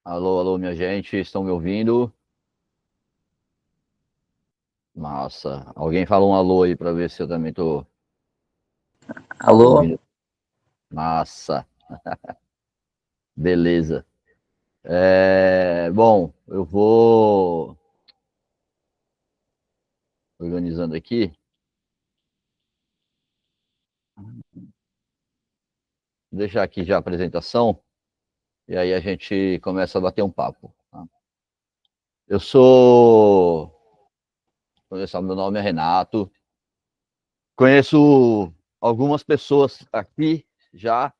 Alô, alô, minha gente, estão me ouvindo? Massa. Alguém fala um alô aí para ver se eu também tô Alô? ouvindo. Massa. Beleza. Bom, eu vou organizando aqui. Vou deixar aqui já a apresentação e aí a gente começa a bater um papo. Tá? Eu sou. Começar, meu nome é Renato. Conheço algumas pessoas aqui já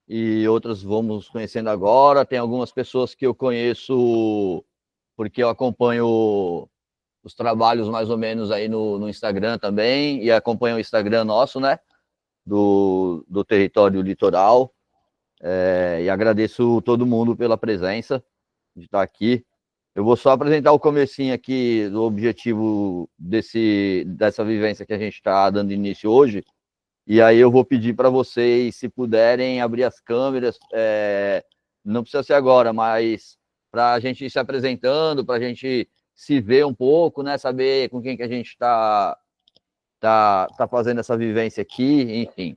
e outras vamos conhecendo agora. Tem algumas pessoas que eu conheço porque eu acompanho os trabalhos mais ou menos aí no Instagram também, e acompanho o Instagram nosso, né, do Território Litoral, e agradeço todo mundo pela presença de estar aqui. Eu vou só apresentar o comecinho aqui do objetivo dessa vivência que a gente está dando início hoje, e aí eu vou pedir para vocês, se puderem, abrir as câmeras, não precisa ser agora, mas para a gente ir se apresentando, para a gente se ver um pouco, né? Saber com quem que a gente tá fazendo essa vivência aqui, enfim.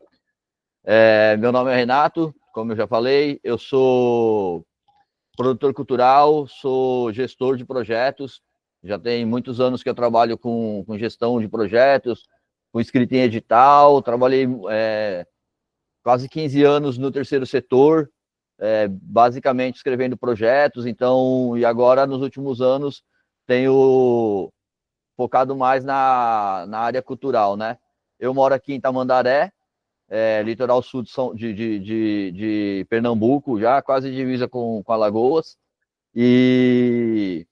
Meu nome é Renato, como eu já falei, eu sou produtor cultural, sou gestor de projetos, já tem muitos anos que eu trabalho com gestão de projetos, com escrita em edital, trabalhei quase 15 anos no terceiro setor, basicamente escrevendo projetos, então, e agora nos últimos anos tenho focado mais na área cultural, né? Eu moro aqui em Tamandaré, litoral sul de Pernambuco, já quase divisa com Alagoas, e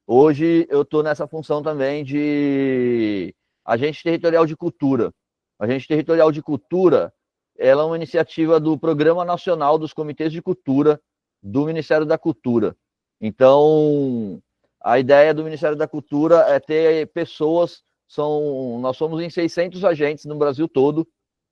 hoje eu estou nessa função também de agente territorial de cultura. Agente territorial de cultura, ela é uma iniciativa do Programa Nacional dos Comitês de Cultura do Ministério da Cultura. Então, a ideia do Ministério da Cultura é ter pessoas, nós somos em 600 agentes no Brasil todo,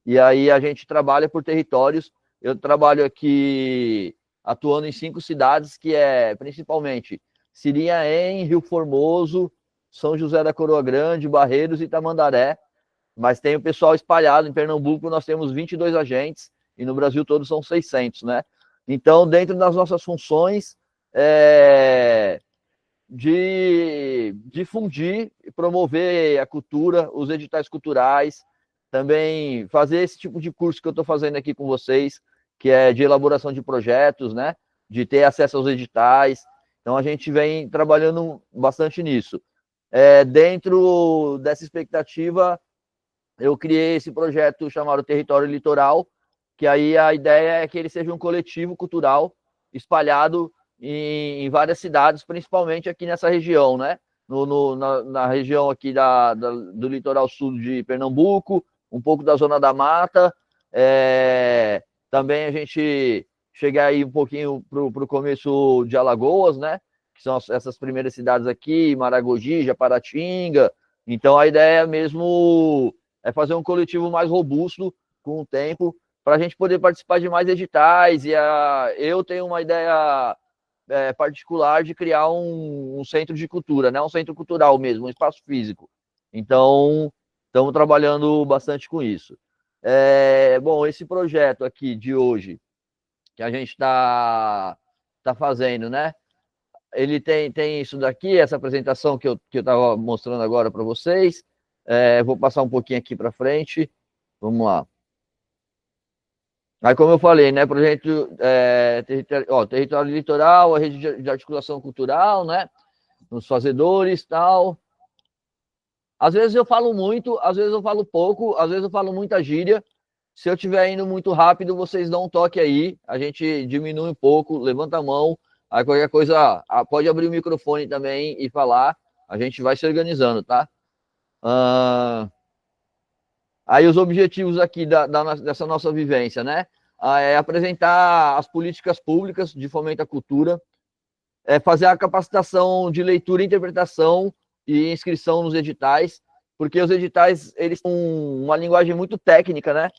e aí a gente trabalha por territórios. Eu trabalho aqui atuando em 5 cidades, que é principalmente Siriaém, Rio Formoso, São José da Coroa Grande, Barreiros e Tamandaré, mas tem o pessoal espalhado. Em Pernambuco nós temos 22 agentes e no Brasil todo são 600, né? Então, dentro das nossas funções, de difundir e promover a cultura, os editais culturais, também fazer esse tipo de curso que eu estou fazendo aqui com vocês, que é de elaboração de projetos, né? De ter acesso aos editais. Então, a gente vem trabalhando bastante nisso. Dentro dessa expectativa, eu criei esse projeto chamado Território Litoral, que aí a ideia é que ele seja um coletivo cultural espalhado em várias cidades, principalmente aqui nessa região, né? Na região aqui do litoral sul de Pernambuco, um pouco da Zona da Mata. Também a gente chega aí um pouquinho para o começo de Alagoas, né? Que são essas primeiras cidades aqui, Maragogi, Japaratinga. Então a ideia mesmo é fazer um coletivo mais robusto com o tempo, para a gente poder participar de mais editais. Eu tenho uma ideia particular de criar um centro de cultura, né? Um centro cultural mesmo, um espaço físico. Então, estamos trabalhando bastante com isso. Bom, esse projeto aqui de hoje, que a gente tá fazendo, né? Ele tem isso daqui, essa apresentação que eu estava mostrando agora para vocês. Vou passar um pouquinho aqui para frente. Vamos lá. Aí, como eu falei, né, projeto território litoral, a rede de articulação cultural, né, os fazedores, tal. Às vezes eu falo muito, às vezes eu falo pouco, às vezes eu falo muita gíria. Se eu estiver indo muito rápido, vocês dão um toque aí, a gente diminui um pouco, levanta a mão, aí qualquer coisa, pode abrir o microfone também e falar, a gente vai se organizando, tá? Aí os objetivos aqui dessa nossa vivência, né? É apresentar as políticas públicas de fomento à cultura, fazer a capacitação de leitura, interpretação e inscrição nos editais, porque os editais, eles são uma linguagem muito técnica, né?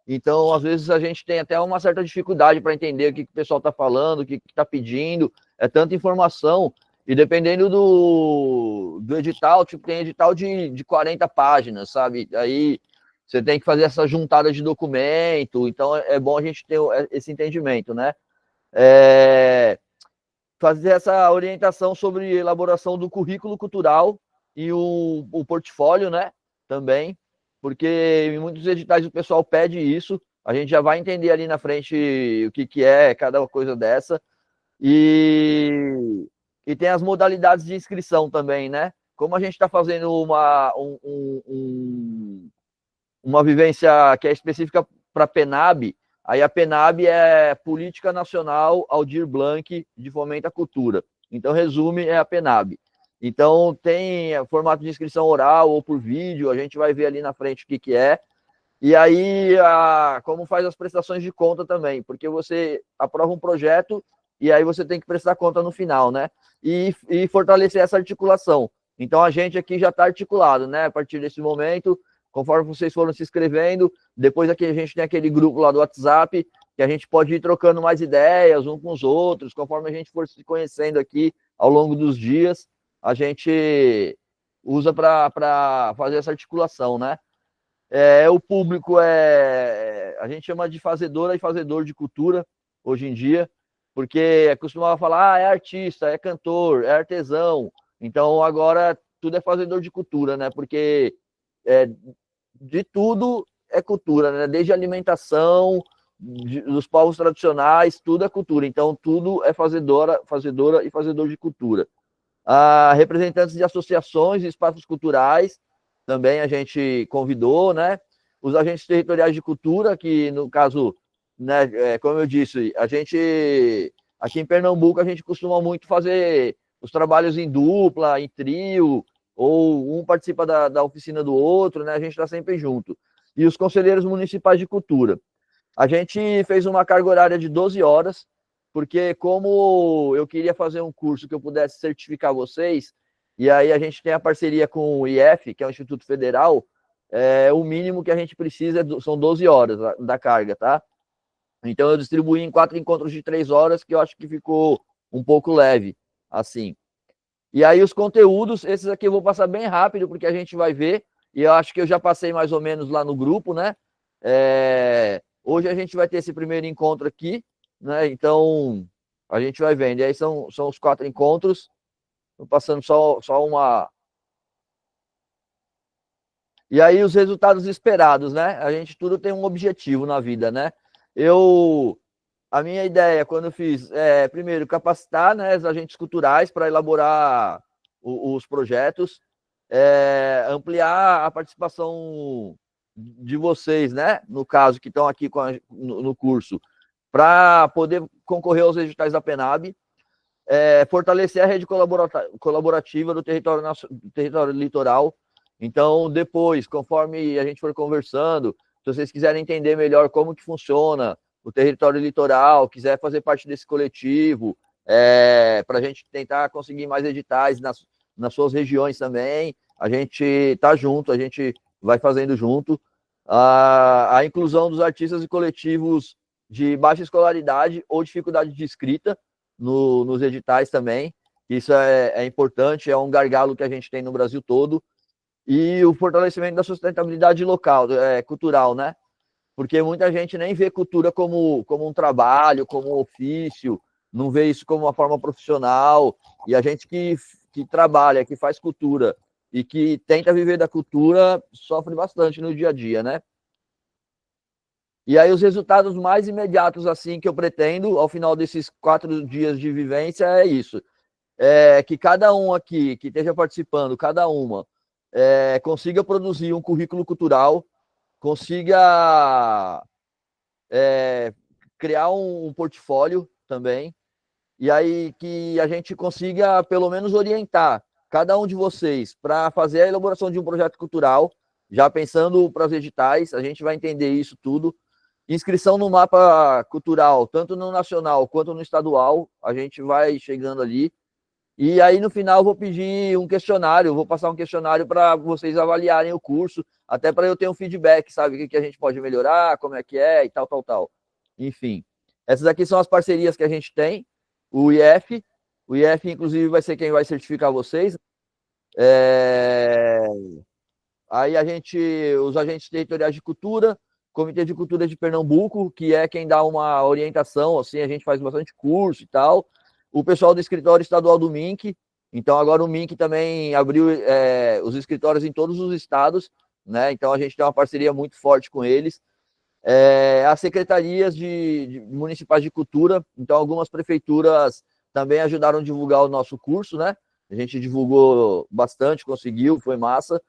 Então, às vezes, a gente tem até uma certa dificuldade para entender o que o pessoal está falando, o que está pedindo, é tanta informação, e dependendo do edital, tipo, tem edital de 40 páginas, sabe? Aí você tem que fazer essa juntada de documento, então é bom a gente ter esse entendimento, né? Fazer essa orientação sobre elaboração do currículo cultural e o portfólio, né? Também, porque em muitos editais o pessoal pede isso, a gente já vai entender ali na frente o que é cada coisa dessa, e tem as modalidades de inscrição também, né? Como a gente está fazendo uma vivência que é específica para a PENAB, aí a PENAB é Política Nacional Aldir Blanc de Fomento à Cultura. Então, resume, é a PENAB. Então, tem formato de inscrição oral ou por vídeo, a gente vai ver ali na frente o que é. E aí, como faz as prestações de conta também, porque você aprova um projeto e aí você tem que prestar conta no final, né? E fortalecer essa articulação. Então, a gente aqui já está articulado, né? A partir desse momento, conforme vocês foram se inscrevendo, depois aqui a gente tem aquele grupo lá do WhatsApp, que a gente pode ir trocando mais ideias uns com os outros, conforme a gente for se conhecendo aqui ao longo dos dias, a gente usa para fazer essa articulação, né? O público a gente chama de fazedora e fazedor de cultura hoje em dia, porque costumava falar, é artista, é cantor, é artesão, então agora tudo é fazedor de cultura, né? Porque de tudo é cultura, né? Desde alimentação, dos povos tradicionais, tudo é cultura, então tudo é fazedora e fazedor de cultura. Representantes de associações e espaços culturais, também a gente convidou, né? Os agentes territoriais de cultura, que no caso, né, como eu disse, a gente, aqui em Pernambuco, a gente costuma muito fazer os trabalhos em dupla, em trio, ou um participa da oficina do outro, né? A gente está sempre junto. E os conselheiros municipais de cultura. A gente fez uma carga horária de 12 horas, porque como eu queria fazer um curso que eu pudesse certificar vocês, e aí a gente tem a parceria com o IF, que é o Instituto Federal, o mínimo que a gente precisa são 12 horas da carga, tá? Então eu distribuí em 4 encontros de 3 horas, que eu acho que ficou um pouco leve, assim. E aí os conteúdos, esses aqui eu vou passar bem rápido, porque a gente vai ver, e eu acho que eu já passei mais ou menos lá no grupo, né? Hoje a gente vai ter esse primeiro encontro aqui, né? Então, a gente vai vendo. E aí são os 4 encontros. Estou passando só uma. E aí os resultados esperados, né? A gente tudo tem um objetivo na vida, né? A minha ideia, quando eu fiz, primeiro, capacitar, né, os agentes culturais para elaborar os projetos, ampliar a participação de vocês, né, no caso, que estão aqui no curso, para poder concorrer aos editais da PENAB, fortalecer a rede colaborativa do território litoral. Então, depois, conforme a gente for conversando, se vocês quiserem entender melhor como que funciona o território litoral, quiser fazer parte desse coletivo, para a gente tentar conseguir mais editais nas suas regiões também, a gente está junto, a gente vai fazendo junto. A inclusão dos artistas e coletivos de baixa escolaridade ou dificuldade de escrita nos editais também, isso é importante, é um gargalo que a gente tem no Brasil todo, e o fortalecimento da sustentabilidade local, cultural, né? Porque muita gente nem vê cultura como um trabalho, como um ofício, não vê isso como uma forma profissional, e a gente que trabalha, que faz cultura e que tenta viver da cultura, sofre bastante no dia a dia, né? E aí os resultados mais imediatos, assim, que eu pretendo, ao final desses 4 dias de vivência, é isso. Que cada um aqui, que esteja participando, cada uma, consiga produzir um currículo cultural, consiga criar um portfólio também, e aí que a gente consiga, pelo menos, orientar cada um de vocês para fazer a elaboração de um projeto cultural, já pensando para os editais, a gente vai entender isso tudo. Inscrição no mapa cultural, tanto no nacional quanto no estadual, a gente vai chegando ali. E aí, no final, eu vou pedir um questionário, vou passar um questionário para vocês avaliarem o curso, até para eu ter um feedback, sabe? O que a gente pode melhorar, como é que é e tal. Enfim, essas aqui são as parcerias que a gente tem. O IF, inclusive, vai ser quem vai certificar vocês. Aí os agentes territoriais de cultura, Comitê de Cultura de Pernambuco, que é quem dá uma orientação, assim, a gente faz bastante curso e tal. O pessoal do escritório estadual do MINC, então agora o MINC também abriu os escritórios em todos os estados, né? Então a gente tem uma parceria muito forte com eles. As secretarias de municipais de cultura, então algumas prefeituras também ajudaram a divulgar o nosso curso, né? A gente divulgou bastante, conseguiu, foi massa.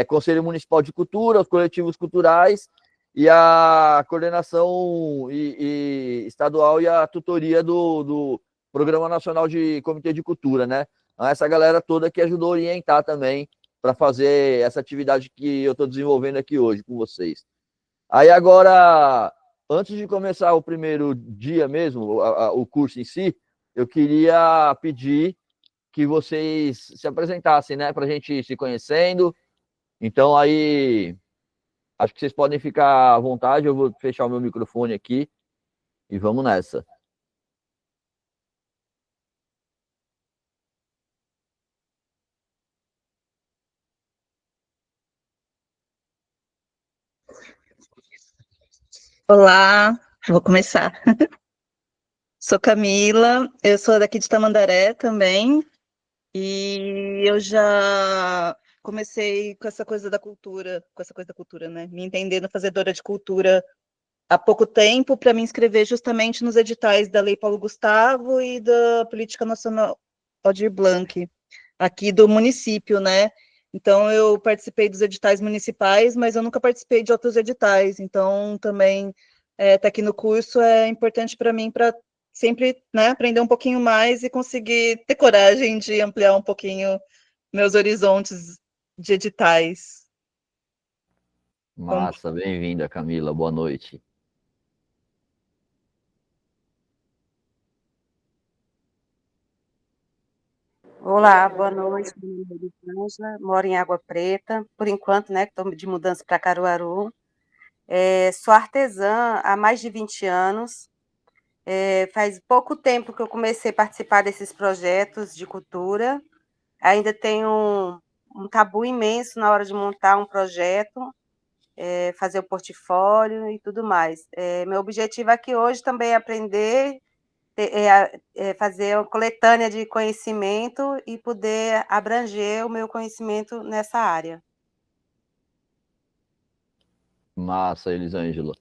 Conselho Municipal de Cultura, os coletivos culturais e a coordenação estadual e a tutoria do Programa Nacional de Comitê de Cultura, né? Então, essa galera toda que ajudou a orientar também para fazer essa atividade que eu estou desenvolvendo aqui hoje com vocês. Aí agora, antes de começar o primeiro dia mesmo, o curso em si, eu queria pedir que vocês se apresentassem, né, para a gente ir se conhecendo. Então aí, acho que vocês podem ficar à vontade, eu vou fechar o meu microfone aqui e vamos nessa. Olá, vou começar. Sou Camila, eu sou daqui de Tamandaré também, e eu já comecei com essa coisa da cultura, né? Me entendendo fazedora de cultura há pouco tempo para me inscrever justamente nos editais da Lei Paulo Gustavo e da Política Nacional Aldir Blanc, aqui do município, né? Então, eu participei dos editais municipais, mas eu nunca participei de outros editais. Então, também, estar aqui no curso é importante para mim, para sempre, né, aprender um pouquinho mais e conseguir ter coragem de ampliar um pouquinho meus horizontes de editais. Massa, bem-vinda, Camila, boa noite. Olá, boa noite, meu nome é Elisângela, moro em Água Preta, por enquanto, né, estou de mudança para Caruaru. Sou artesã há mais de 20 anos, faz pouco tempo que eu comecei a participar desses projetos de cultura, ainda tenho um tabu imenso na hora de montar um projeto, fazer o portfólio e tudo mais. Meu objetivo aqui hoje também é aprender, fazer uma coletânea de conhecimento e poder abranger o meu conhecimento nessa área. Massa, Elisângela.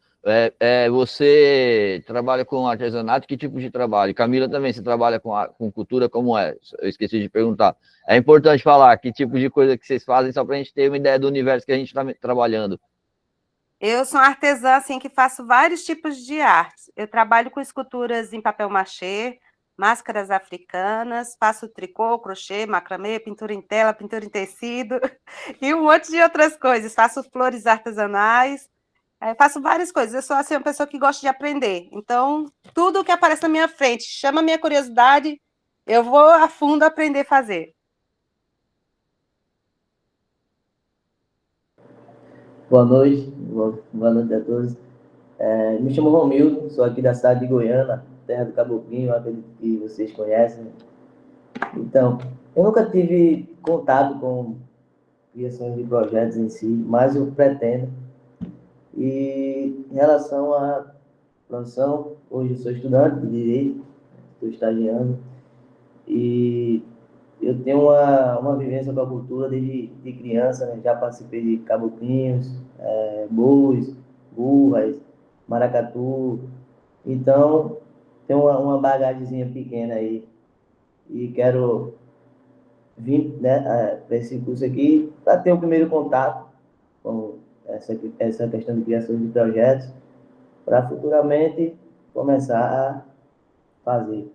Você trabalha com artesanato? Que tipo de trabalho? Camila também, você trabalha com cultura, como é? Eu esqueci de perguntar. É importante falar que tipo de coisa que vocês fazem, só para a gente ter uma ideia do universo que a gente está trabalhando. Eu sou uma artesã, assim, que faço vários tipos de artes. Eu trabalho com esculturas em papel machê, máscaras africanas, faço tricô, crochê, macramê, pintura em tela, pintura em tecido e um monte de outras coisas. Faço flores artesanais, faço várias coisas. Eu sou, assim, uma pessoa que gosta de aprender. Então, tudo que aparece na minha frente chama a minha curiosidade, eu vou a fundo aprender a fazer. Boa noite, boa noite a todos. Me chamo Romildo, sou aqui da cidade de Goiânia, terra do Caboclinho, acredito que vocês conhecem. Então, eu nunca tive contato com criações de projetos em si, mas eu pretendo. E em relação à profissão, hoje eu sou estudante de Direito, estou estagiando, e eu tenho uma vivência com a cultura desde de criança, né? Já participei de caboclinhos, bois, burras, maracatu. Então, tenho uma bagagemzinha pequena aí. E quero vir, né, para esse curso aqui para ter o primeiro contato com essa questão de criação de projetos, para futuramente começar a fazer.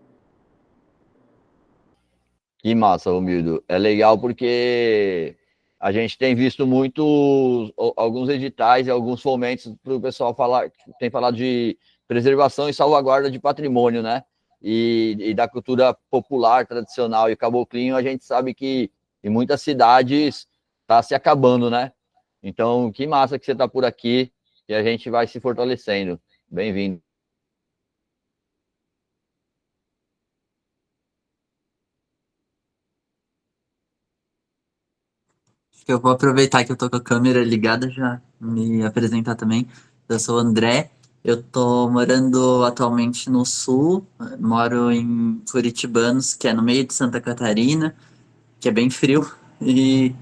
Que massa, Romildo. É legal porque a gente tem visto muito alguns editais e alguns fomentos para o pessoal falar, tem falado de preservação e salvaguarda de patrimônio, né? e da cultura popular, tradicional e caboclinho, a gente sabe que em muitas cidades está se acabando, né? Então, que massa que você está por aqui e a gente vai se fortalecendo. Bem-vindo. Eu vou aproveitar que eu tô com a câmera ligada já me apresentar também. Eu sou o André, eu tô morando atualmente no sul, moro em Curitibanos, que é no meio de Santa Catarina, que é bem frio, e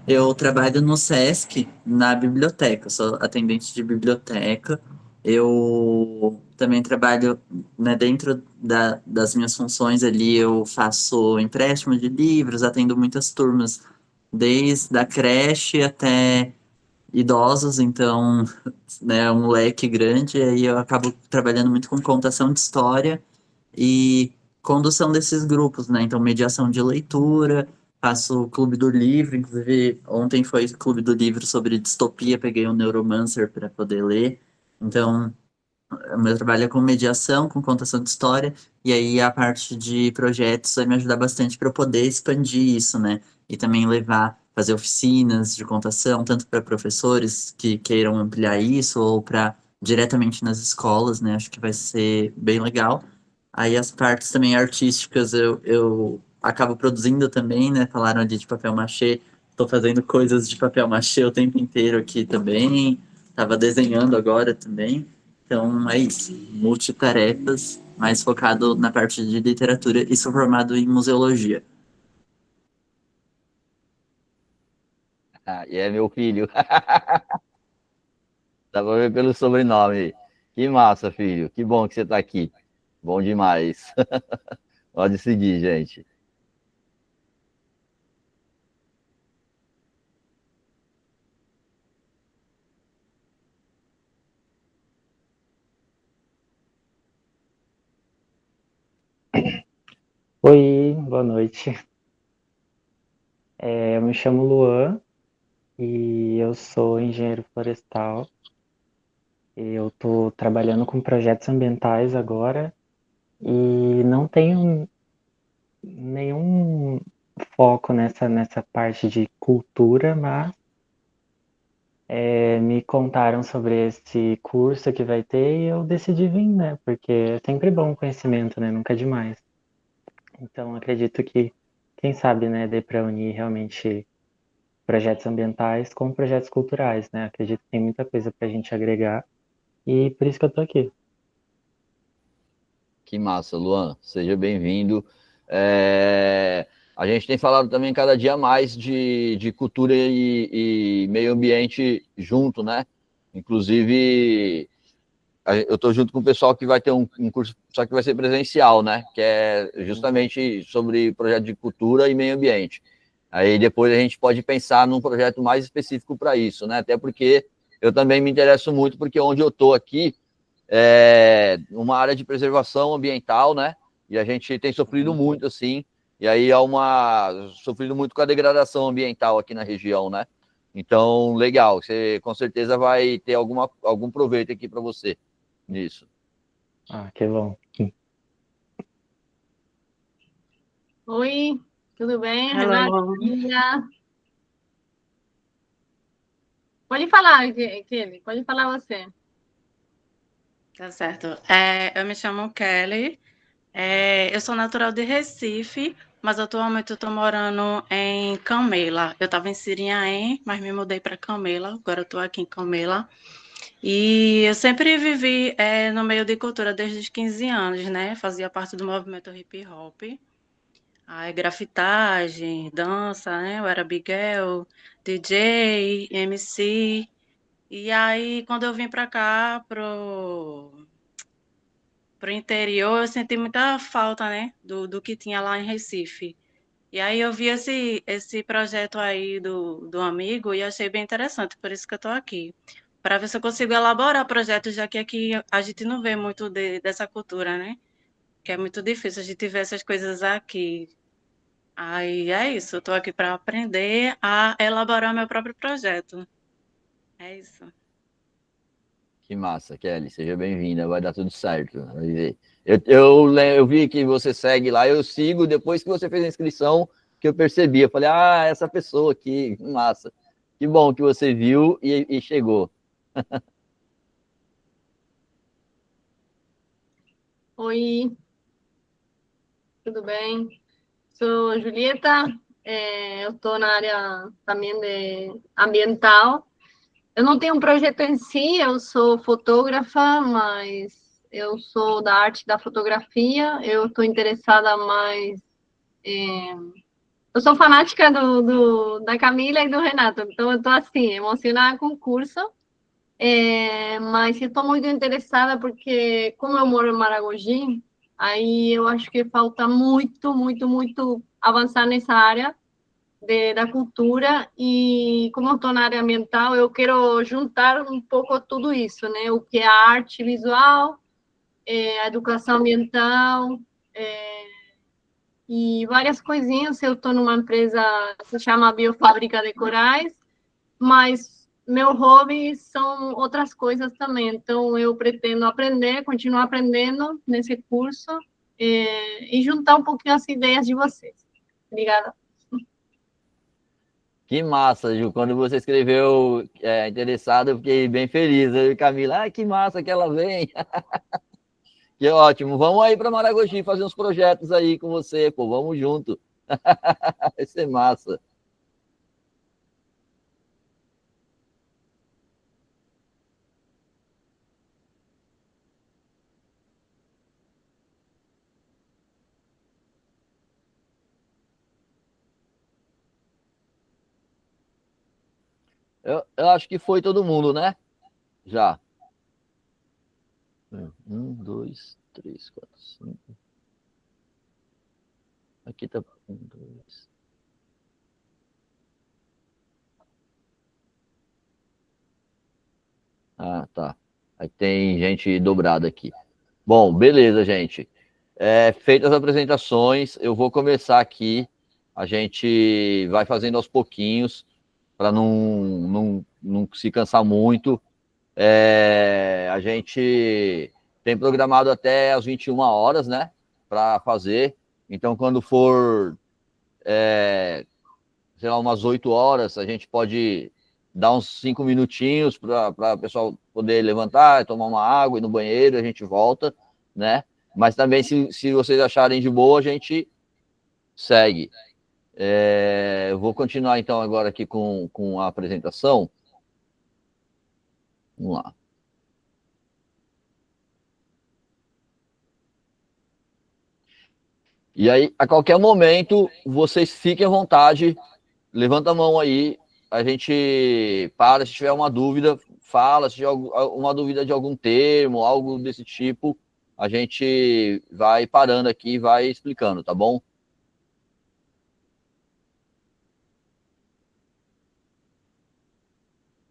eu trabalho no SESC, na biblioteca, sou atendente de biblioteca. Eu também trabalho, né, dentro das minhas funções ali, eu faço empréstimo de livros, atendo muitas turmas, desde a creche até idosos, então, né, um leque grande, e aí eu acabo trabalhando muito com contação de história e condução desses grupos, né? Então, mediação de leitura, faço o Clube do Livro, inclusive ontem foi o Clube do Livro sobre distopia, peguei o Neuromancer para poder ler. Então, o meu trabalho é com mediação, com contação de história, e aí a parte de projetos vai me ajudar bastante para eu poder expandir isso, né? E também levar, fazer oficinas de contação, tanto para professores que queiram ampliar isso, ou para diretamente nas escolas, né? Acho que vai ser bem legal. Aí as partes também artísticas eu acabo produzindo também, né? Falaram ali de papel machê, estou fazendo coisas de papel machê o tempo inteiro aqui também, estava desenhando agora também. Então é isso, multitarefas, mais focado na parte de literatura e sou formado em museologia. Ah, e é meu filho. Dá pra ver pelo sobrenome. Que massa, filho. Que bom que você tá aqui. Bom demais. Pode seguir, gente. Oi, boa noite. Eu me chamo Luan e eu sou engenheiro florestal. Eu estou trabalhando com projetos ambientais agora e não tenho nenhum foco nessa parte de cultura, mas me contaram sobre esse curso que vai ter e eu decidi vir, né? Porque é sempre bom conhecimento, né? Nunca é demais. Então acredito que, quem sabe, né, dê para unir realmente projetos ambientais com projetos culturais, né? Acredito que tem muita coisa para a gente agregar e por isso que eu tô aqui. Que massa, Luan. Seja bem-vindo. A gente tem falado também cada dia mais de cultura e meio ambiente junto, né? Inclusive, eu estou junto com o pessoal que vai ter um curso, só que vai ser presencial, né? Que é justamente sobre projeto de cultura e meio ambiente. Aí depois a gente pode pensar num projeto mais específico para isso, né? Até porque eu também me interesso muito, porque onde eu estou aqui uma área de preservação ambiental, né? E a gente tem sofrido muito, assim, e aí sofrido muito com a degradação ambiental aqui na região, né? Então, legal, você com certeza vai ter algum proveito aqui para você nisso. Ah, que bom. Oi, tudo bem? Hello. Renatinha. Pode falar, Kelly, pode falar você. Tá certo. Eu me chamo Kelly, eu sou natural de Recife, mas atualmente eu estou morando em Camela. Eu estava em Sirinhaém, mas me mudei para Camela, agora eu estou aqui em Camela. E eu sempre vivi no meio de cultura desde os 15 anos, né? Fazia parte do movimento hip hop. Aí, grafitagem, dança, né? Eu era Big Girl, DJ, MC. E aí, quando eu vim para cá, pro interior, eu senti muita falta, né? Do que tinha lá em Recife. E aí eu vi esse projeto aí do amigo e achei bem interessante, por isso que eu estou aqui. Para ver se eu consigo elaborar projetos, já que aqui a gente não vê muito dessa cultura, né? Que é muito difícil a gente ver essas coisas aqui. Aí é isso, eu estou aqui para aprender a elaborar meu próprio projeto. É isso. Que massa, Kelly. Seja bem-vinda. Vai dar tudo certo. Vai ver. Eu vi que você segue lá, eu sigo depois que você fez a inscrição, que eu percebi. Eu falei, essa pessoa aqui, que massa. Que bom que você viu e chegou. Oi, tudo bem? Sou Julieta, eu estou na área também de ambiental. Eu não tenho um projeto em si, eu sou fotógrafa, mas eu sou da arte da fotografia. Eu estou interessada mais eu sou fanática da Camila e do Renato, então eu estou assim, emocionada com o curso, mas estou muito interessada porque, como eu moro em Maragogi, aí eu acho que falta muito, muito, muito avançar nessa área da cultura, e como eu estou na área ambiental, eu quero juntar um pouco tudo isso, né? O que é a arte visual, a educação ambiental, e várias coisinhas. Eu estou numa empresa que se chama Biofábrica de Corais, mas meu hobby são outras coisas também. Então, eu pretendo aprender, continuar aprendendo nesse curso, e juntar um pouquinho as ideias de vocês. Obrigada. Que massa, Ju. Quando você escreveu interessado, eu fiquei bem feliz. Eu e Camila, que massa que ela vem. Que ótimo. Vamos aí para Maragogi fazer uns projetos aí com você, pô. Vamos junto. Vai ser massa. Eu acho que foi todo mundo, né? Já. 1, 2, 3, 4, 5. Aqui tá 1, 2. Tá. Aí tem gente dobrada aqui. Bom, beleza, gente. Feitas as apresentações, eu vou começar aqui. A gente vai fazendo aos pouquinhos, para não se cansar muito. A gente tem programado até as 21 horas, né? Para fazer. Então, quando for, sei lá, umas 8 horas, a gente pode dar uns 5 minutinhos para o pessoal poder levantar, tomar uma água, ir no banheiro, a gente volta, né? Mas também, se vocês acharem de boa, a gente segue. Eu vou continuar, então, agora aqui com a apresentação. Vamos lá. E aí, a qualquer momento, vocês fiquem à vontade, levanta a mão aí, a gente para, se tiver uma dúvida, fala, se tiver uma dúvida de algum termo, algo desse tipo, a gente vai parando aqui e vai explicando, tá bom?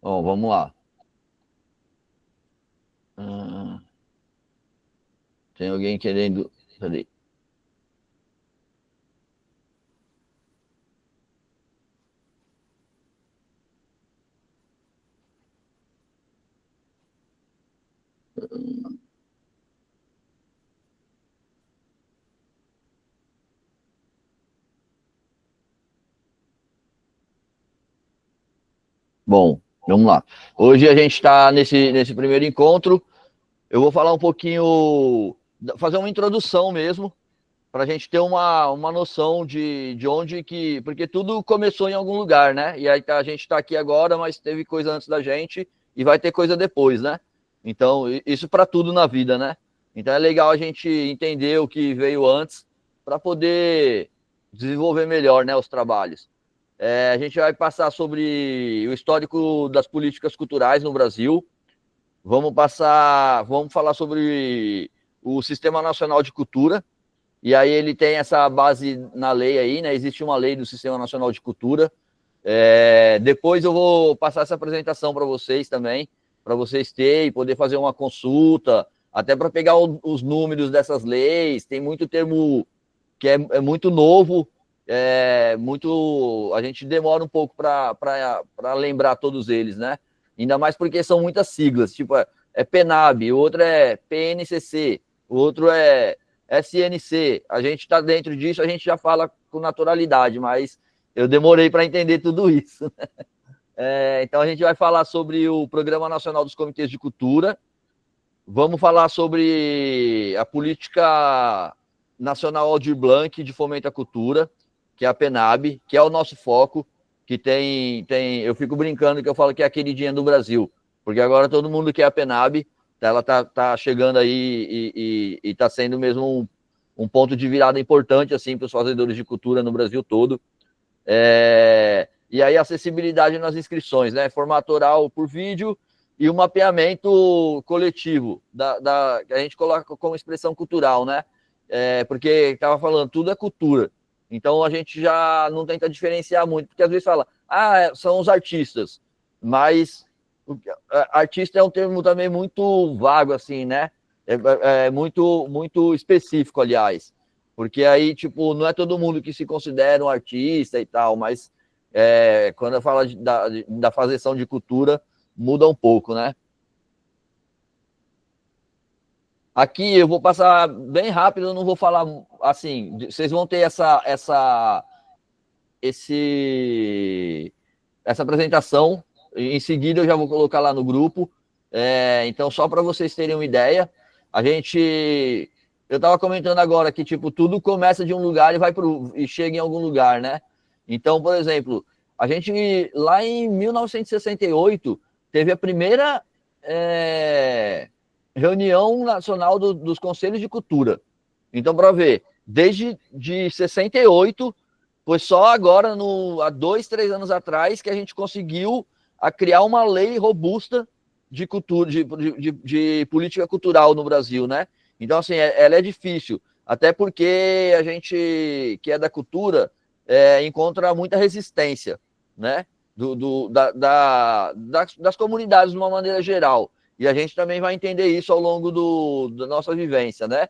Bom, vamos lá. Tem alguém querendo... Cadê? Bom, vamos lá. Hoje a gente está nesse primeiro encontro. Eu vou falar um pouquinho, fazer uma introdução mesmo, para a gente ter uma noção de onde que... Porque tudo começou em algum lugar, né? E aí a gente está aqui agora, mas teve coisa antes da gente e vai ter coisa depois, né? Então, isso para tudo na vida, né? Então é legal a gente entender o que veio antes para poder desenvolver melhor, né, os trabalhos. A gente vai passar sobre o histórico das políticas culturais no Brasil. Vamos falar sobre o Sistema Nacional de Cultura. E aí ele tem essa base na lei aí, né? Existe uma lei do Sistema Nacional de Cultura. Depois eu vou passar essa apresentação para vocês também, para vocês terem e poder fazer uma consulta, até para pegar os números dessas leis. Tem muito termo que é muito novo, a gente demora um pouco para lembrar todos eles, né? Ainda mais porque são muitas siglas, tipo é PNAB, o outro é PNCC, o outro é SNC. A gente está dentro disso, a gente já fala com naturalidade, mas eu demorei para entender tudo isso. Então a gente vai falar sobre o Programa Nacional dos Comitês de Cultura, vamos falar sobre a Política Nacional Aldir Blanc de Fomento à Cultura, que é a PNAB, que é o nosso foco, que tem eu fico brincando que eu falo que é a queridinha do Brasil, porque agora todo mundo quer a PNAB, ela tá chegando aí e está sendo mesmo um ponto de virada importante assim, para os fazedores de cultura no Brasil todo. E aí acessibilidade nas inscrições, né? Formato oral por vídeo e o mapeamento coletivo, que a gente coloca como expressão cultural, né? Porque estava falando, tudo é cultura. Então a gente já não tenta diferenciar muito, porque às vezes fala, são os artistas, mas artista é um termo também muito vago, assim, né? Muito específico, aliás, porque aí, tipo, não é todo mundo que se considera um artista e tal, mas quando eu falo da fazeção de cultura, muda um pouco, né? Aqui eu vou passar bem rápido, eu não vou falar assim, vocês vão ter essa apresentação, em seguida eu já vou colocar lá no grupo, então só para vocês terem uma ideia, eu estava comentando agora que tipo, tudo começa de um lugar e chega em algum lugar, né? Então, por exemplo, a gente lá em 1968 teve a primeira reunião nacional dos Conselhos de Cultura. Então, para ver, desde 68, foi só agora, há 2, 3 anos atrás, que a gente conseguiu criar uma lei robusta de cultura, de política cultural no Brasil, né? Então, assim, ela é difícil, até porque a gente que é da cultura encontra muita resistência, né? Das comunidades de uma maneira geral. E a gente também vai entender isso ao longo da nossa vivência, né?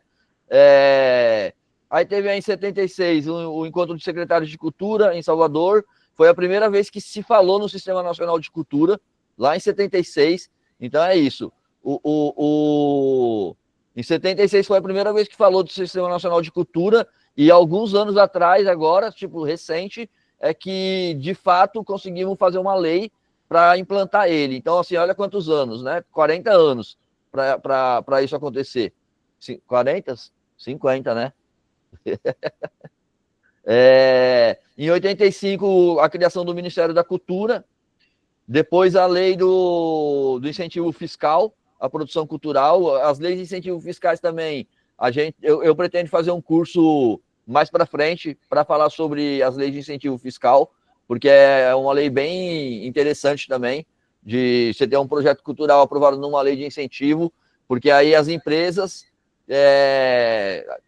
Aí teve aí em 76 o encontro de secretários de cultura em Salvador. Foi a primeira vez que se falou no Sistema Nacional de Cultura, lá em 76. Então é isso. Em 76 foi a primeira vez que falou do Sistema Nacional de Cultura, e alguns anos atrás, agora, tipo, recente, é que, de fato, conseguimos fazer uma lei para implantar ele. Então, assim, olha quantos anos, né? 40 anos para isso acontecer. 40? 50, né? Em 85, a criação do Ministério da Cultura, depois a lei do incentivo fiscal à produção cultural, as leis de incentivo fiscais também, eu pretendo fazer um curso mais para frente para falar sobre as leis de incentivo fiscal, porque é uma lei bem interessante também, de você ter um projeto cultural aprovado numa lei de incentivo, porque aí as empresas,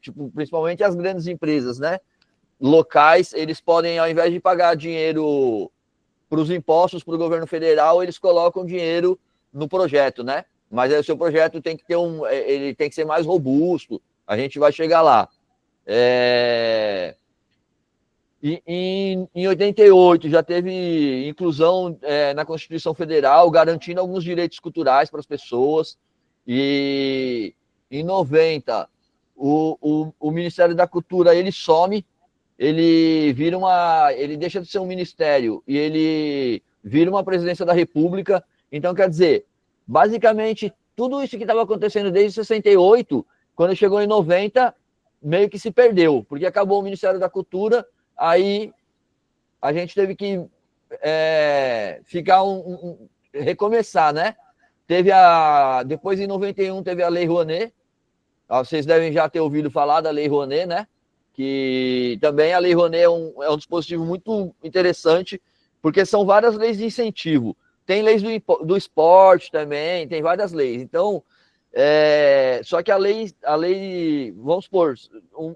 tipo, principalmente as grandes empresas, né, locais, eles podem, ao invés de pagar dinheiro para os impostos para o governo federal, eles colocam dinheiro no projeto, né? Mas aí o seu projeto tem que ter ele tem que ser mais robusto, a gente vai chegar lá. Em 88 já teve inclusão na Constituição Federal, garantindo alguns direitos culturais para as pessoas. E em 90, o Ministério da Cultura ele some, ele deixa de ser um ministério e ele vira uma presidência da República. Então, quer dizer, basicamente, tudo isso que estava acontecendo desde 68, quando chegou em 90, meio que se perdeu, porque acabou o Ministério da Cultura, aí a gente teve que recomeçar, né? Depois, em 91, teve a Lei Rouanet. Vocês devem já ter ouvido falar da Lei Rouanet, né? Que também a Lei Rouanet é um dispositivo muito interessante, porque são várias leis de incentivo. Tem leis do esporte também, tem várias leis. Então, só que a lei, vamos supor,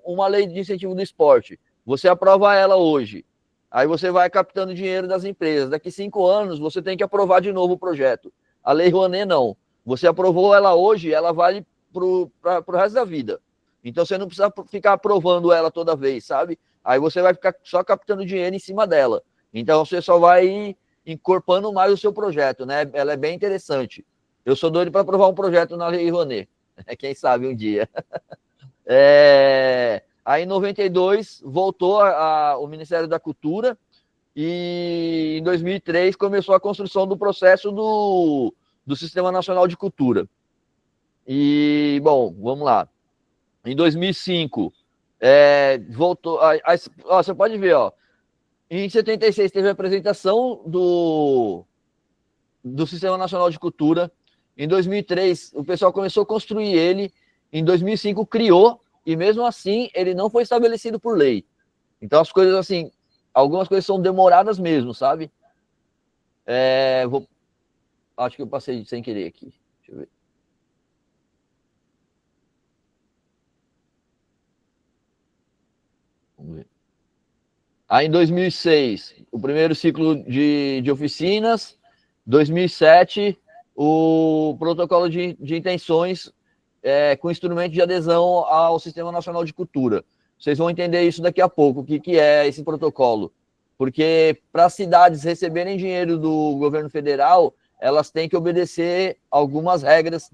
uma lei de incentivo do esporte, você aprova ela hoje, aí você vai captando dinheiro das empresas. Daqui 5 anos, você tem que aprovar de novo o projeto. A Lei Rouanet, não. Você aprovou ela hoje, ela vale para o resto da vida. Então, você não precisa ficar aprovando ela toda vez, sabe? Aí você vai ficar só captando dinheiro em cima dela. Então, você só vai encorpando mais o seu projeto, né? Ela é bem interessante. Eu sou doido para aprovar um projeto na Lei Rouanet. Quem sabe um dia. Aí, em 92, voltou o Ministério da Cultura e, em 2003, começou a construção do processo do Sistema Nacional de Cultura. E, bom, vamos lá. Em 2005, voltou... você pode ver, ó. Em 76, teve a apresentação do Sistema Nacional de Cultura. Em 2003, o pessoal começou a construir ele. Em 2005, criou, e mesmo assim, ele não foi estabelecido por lei. Então, as coisas, assim, algumas coisas são demoradas mesmo, sabe? Acho que eu passei sem querer aqui. Deixa eu ver. Vamos ver. Aí, em 2006, o primeiro ciclo de oficinas. 2007, o protocolo de intenções com instrumento de adesão ao Sistema Nacional de Cultura. Vocês vão entender isso daqui a pouco, o que é esse protocolo. Porque para as cidades receberem dinheiro do governo federal, elas têm que obedecer algumas regras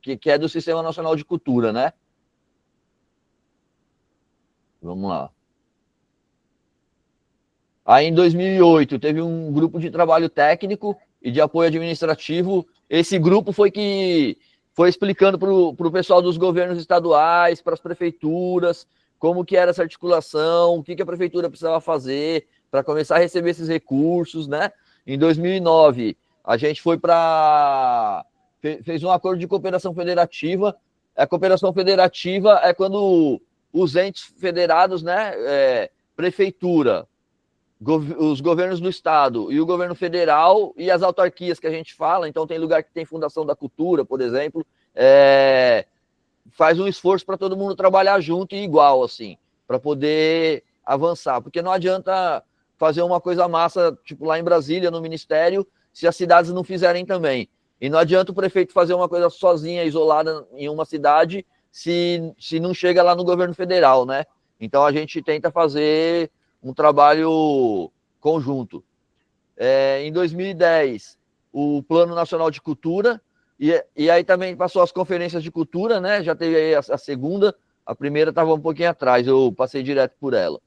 que é do Sistema Nacional de Cultura, né? Vamos lá. Aí, em 2008, teve um grupo de trabalho técnico e de apoio administrativo. Esse grupo foi explicando para o pessoal dos governos estaduais, para as prefeituras, como que era essa articulação, o que a prefeitura precisava fazer para começar a receber esses recursos, né? Em 2009, a gente fez um acordo de cooperação federativa. A cooperação federativa é quando os entes federados, né, prefeitura, os governos do estado e o governo federal e as autarquias que a gente fala, então tem lugar que tem Fundação da Cultura, por exemplo, faz um esforço para todo mundo trabalhar junto e igual, assim, para poder avançar, porque não adianta fazer uma coisa massa, tipo lá em Brasília, no Ministério, se as cidades não fizerem também. E não adianta o prefeito fazer uma coisa sozinha, isolada em uma cidade, se não chega lá no governo federal, né? Então a gente tenta fazer um trabalho conjunto. Em 2010, o Plano Nacional de Cultura, e aí também passou as conferências de cultura, né? Já teve aí a segunda, a primeira estava um pouquinho atrás, eu passei direto por ela.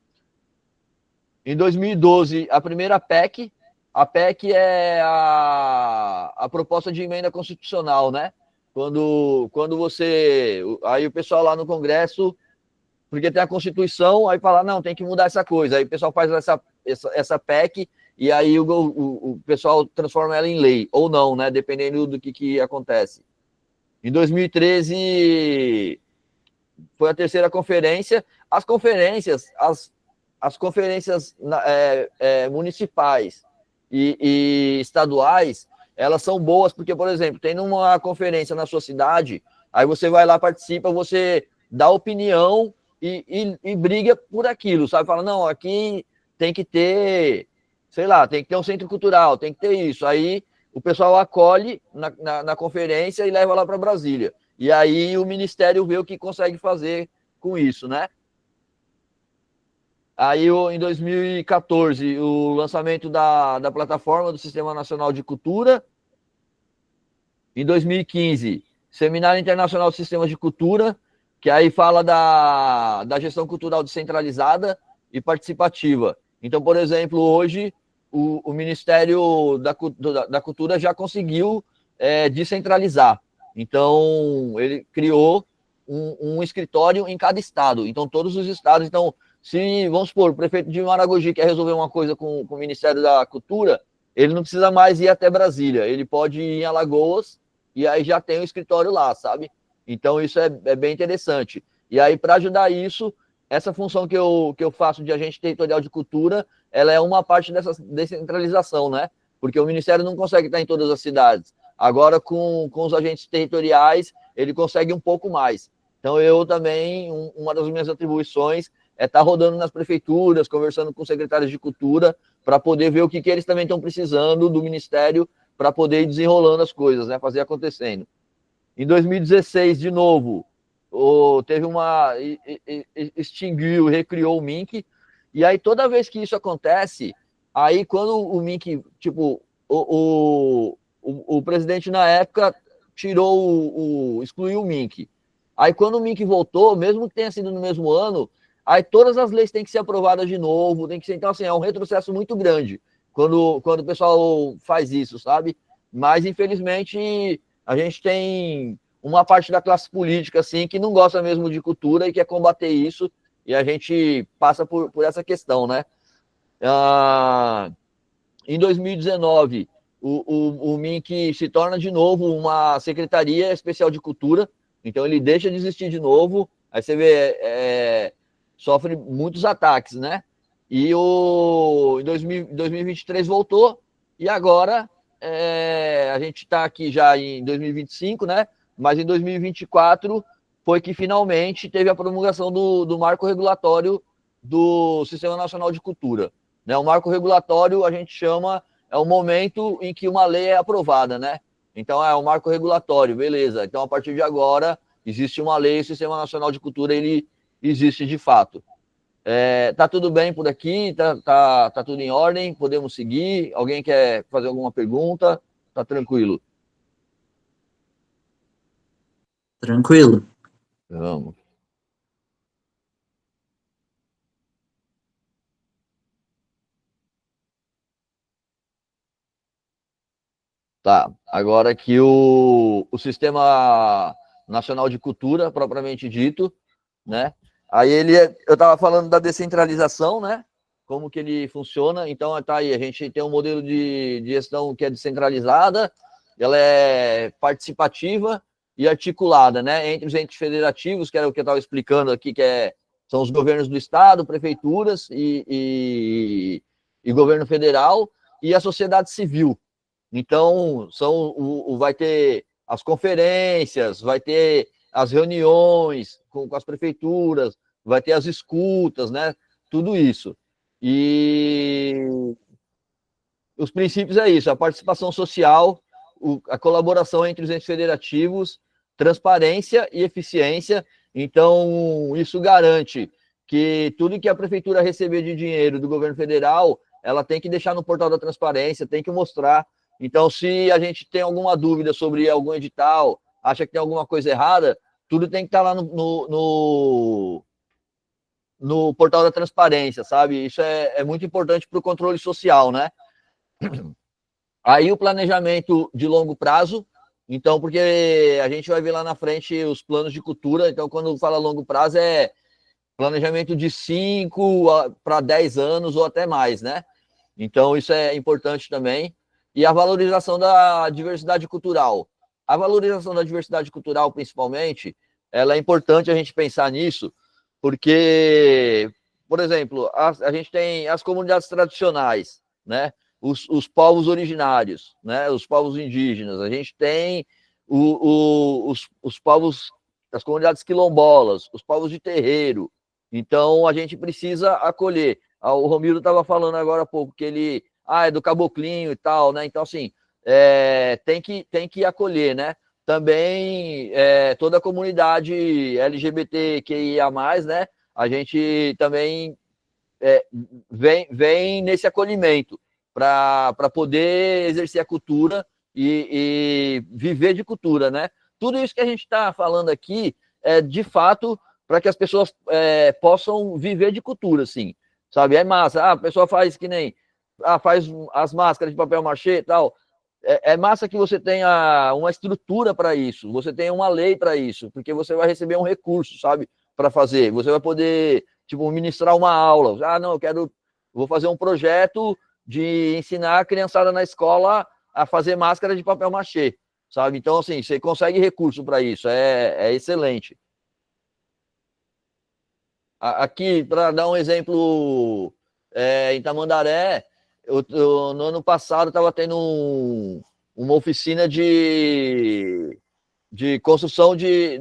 Em 2012, a primeira PEC. A PEC é a proposta de emenda constitucional, né? Quando aí o pessoal lá no Congresso, porque tem a Constituição, aí fala, não, tem que mudar essa coisa. Aí o pessoal faz essa PEC e aí o pessoal transforma ela em lei, ou não, né? Dependendo do que acontece. Em 2013, foi a terceira conferência. As conferências municipais e estaduais, elas são boas porque, por exemplo, tem uma conferência na sua cidade, aí você vai lá, participa, você dá opinião e briga por aquilo, sabe? Fala, não, aqui tem que ter, sei lá, tem que ter um centro cultural, tem que ter isso. Aí o pessoal acolhe na conferência e leva lá para Brasília. E aí o Ministério vê o que consegue fazer com isso, né? Aí, em 2014, o lançamento da plataforma do Sistema Nacional de Cultura. Em 2015, Seminário Internacional de Sistemas de Cultura, que aí fala da gestão cultural descentralizada e participativa. Então, por exemplo, hoje, o Ministério da Cultura já conseguiu descentralizar. Então, ele criou um escritório em cada estado. Então, todos os estados... Então, se, vamos supor, o prefeito de Maragogi quer resolver uma coisa com o Ministério da Cultura, ele não precisa mais ir até Brasília, ele pode ir em Alagoas e aí já tem um escritório lá, sabe? Então isso é bem interessante. E aí, para ajudar isso, essa função que eu faço de agente territorial de cultura, ela é uma parte dessa descentralização, né? Porque o Ministério não consegue estar em todas as cidades. Agora, com os agentes territoriais, ele consegue um pouco mais. Então, eu também, uma das minhas atribuições estar rodando nas prefeituras, conversando com secretários de cultura, para poder ver o que eles também estão precisando do Ministério para poder ir desenrolando as coisas, né? Fazer acontecendo. Em 2016, de novo, teve extinguiu, recriou o MINC, e aí toda vez que isso acontece, aí quando o MINC, tipo, o o presidente, na época, excluiu o MINC. Aí, quando o MINC voltou, mesmo que tenha sido no mesmo ano, aí todas as leis têm que ser aprovadas de novo, tem que ser, então, assim, é um retrocesso muito grande quando o pessoal faz isso, sabe? Mas, infelizmente, a gente tem uma parte da classe política, assim, que não gosta mesmo de cultura e quer combater isso, e a gente passa por essa questão, né? Em 2019, o MINC se torna de novo uma Secretaria Especial de Cultura, então ele deixa de existir de novo, aí você vê, sofre muitos ataques, né? E em 2023 voltou, e agora a gente está aqui já em 2025, né? Mas em 2024 foi que finalmente teve a promulgação do marco regulatório do Sistema Nacional de Cultura. Né? O marco regulatório a gente chama, é o momento em que uma lei é aprovada, né? Então é o marco regulatório, beleza. Então a partir de agora existe uma lei, o Sistema Nacional de Cultura ele existe de fato. Tá tudo bem por aqui? Tá tudo em ordem? Podemos seguir? Alguém quer fazer alguma pergunta? Tá tranquilo? Tranquilo. Vamos. Tá, agora aqui o Sistema Nacional de Cultura, propriamente dito, né? Aí eu estava falando da descentralização, né? Como que ele funciona. Então, tá aí, a gente tem um modelo de gestão que é descentralizada, ela é participativa e articulada, né? Entre os entes federativos, que era o que eu estava explicando aqui, são os governos do estado, prefeituras e governo federal e a sociedade civil. Então, vai ter as conferências, vai ter as reuniões com as prefeituras, vai ter as escutas, né? Tudo isso. E os princípios é isso, a participação social, a colaboração entre os entes federativos, transparência e eficiência. Então, isso garante que tudo que a prefeitura receber de dinheiro do governo federal, ela tem que deixar no portal da transparência, tem que mostrar. Então, se a gente tem alguma dúvida sobre algum edital, acha que tem alguma coisa errada, tudo tem que estar lá no portal da transparência, sabe? Isso é muito importante para o controle social, né? Aí o planejamento de longo prazo, então, porque a gente vai ver lá na frente os planos de cultura, então, quando fala longo prazo, é planejamento de 5 para 10 anos ou até mais, né? Então, isso é importante também. E a valorização da diversidade cultural. A valorização da diversidade cultural, principalmente, ela é importante a gente pensar nisso, porque, por exemplo, a gente tem as comunidades tradicionais, né? Os povos originários, né? Os povos indígenas. A gente tem os povos, as comunidades quilombolas, os povos de terreiro. Então, a gente precisa acolher. O Romildo estava falando agora há pouco que ele é do caboclinho e tal, né? Então, assim, tem que acolher, né? Também toda a comunidade LGBTQIA+, né? A gente também vem nesse acolhimento para poder exercer a cultura e viver de cultura, né? Tudo isso que a gente está falando aqui é, de fato, para que as pessoas possam viver de cultura, assim, sabe? É massa. A pessoa faz que nem faz as máscaras de papel machê e tal. É massa que você tenha uma estrutura para isso, você tenha uma lei para isso, porque você vai receber um recurso, sabe, para fazer. Você vai poder, tipo, ministrar uma aula. Não, vou fazer um projeto de ensinar a criançada na escola a fazer máscara de papel machê, sabe? Então, assim, você consegue recurso para isso, é excelente. Aqui, para dar um exemplo, em Tamandaré, no ano passado estava tendo uma oficina de construção de...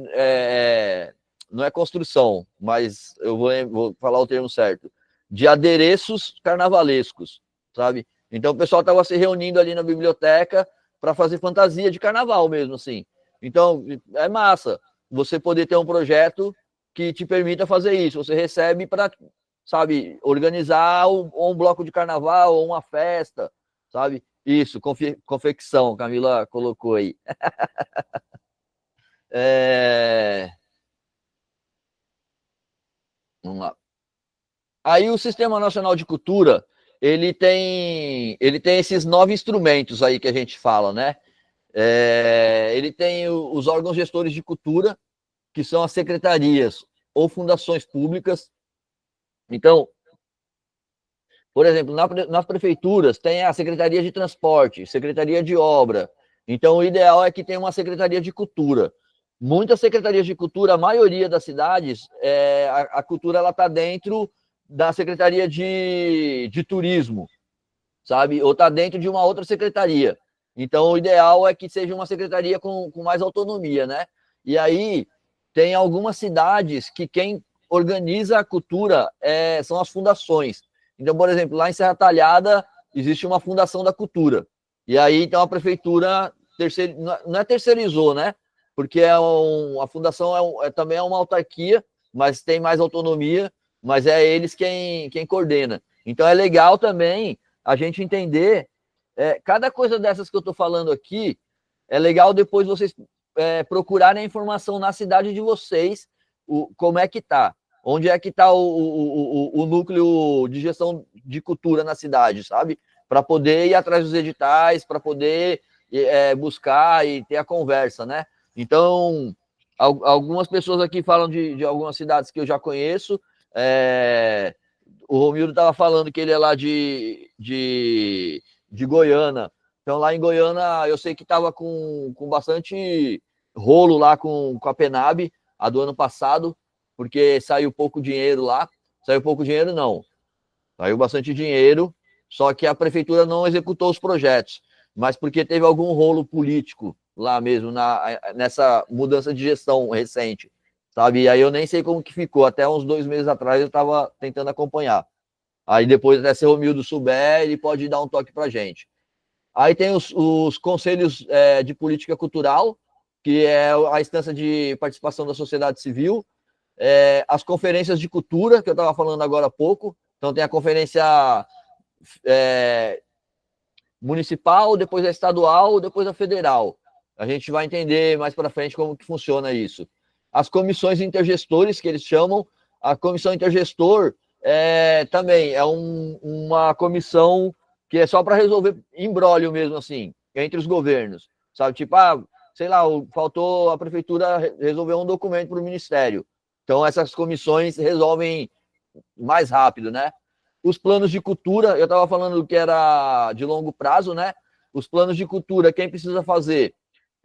não é construção, mas eu vou falar o termo certo. De adereços carnavalescos, sabe? Então o pessoal estava se reunindo ali na biblioteca para fazer fantasia de carnaval mesmo, assim. Então, é massa você poder ter um projeto que te permita fazer isso. Você recebe para, sabe, organizar um bloco de carnaval ou uma festa, sabe? Isso, confecção, Camila colocou aí. Vamos lá. Aí o Sistema Nacional de Cultura, ele tem esses 9 instrumentos aí que a gente fala, né? Ele tem os órgãos gestores de cultura, que são as secretarias ou fundações públicas. Então, por exemplo, nas prefeituras tem a Secretaria de Transporte, Secretaria de Obra. Então, o ideal é que tenha uma Secretaria de Cultura. Muitas secretarias de cultura, a maioria das cidades, a cultura está dentro da Secretaria de Turismo, sabe? Ou está dentro de uma outra secretaria. Então, o ideal é que seja uma secretaria com mais autonomia, né? E aí, tem algumas cidades que quem organiza a cultura são as fundações. Então, por exemplo, lá em Serra Talhada, existe uma fundação da cultura. E aí, então, a prefeitura não terceirizou, né? Porque a fundação também é uma autarquia, mas tem mais autonomia, mas é eles quem coordena. Então, é legal também a gente entender, cada coisa dessas que eu estou falando aqui, é legal depois vocês procurarem a informação na cidade de vocês, como é que está. Onde é que está o núcleo de gestão de cultura na cidade, sabe? Para poder ir atrás dos editais, para poder buscar e ter a conversa, né? Então, algumas pessoas aqui falam de algumas cidades que eu já conheço. O Romildo estava falando que ele é lá de Goiânia. Então, lá em Goiânia, eu sei que estava com bastante rolo lá com a Penab, a do ano passado, porque saiu pouco dinheiro lá. Saiu pouco dinheiro, não. Saiu bastante dinheiro, só que a prefeitura não executou os projetos. Mas porque teve algum rolo político lá mesmo, nessa mudança de gestão recente, sabe? E aí eu nem sei como que ficou. Até uns 2 meses atrás eu estava tentando acompanhar. Aí depois, até se o Romildo souber, ele pode dar um toque para a gente. Aí tem os conselhos de política cultural, que é a instância de participação da sociedade civil, as conferências de cultura, que eu estava falando agora há pouco. Então, tem a conferência municipal, depois a estadual, depois a federal. A gente vai entender mais para frente como que funciona isso. As comissões intergestores, que eles chamam, a comissão intergestor também é uma comissão que é só para resolver imbróglio mesmo, assim, entre os governos. Sabe, tipo, sei lá, faltou a prefeitura resolver um documento para o ministério. Então, essas comissões resolvem mais rápido, né? Os planos de cultura, eu estava falando que era de longo prazo, né? Os planos de cultura, quem precisa fazer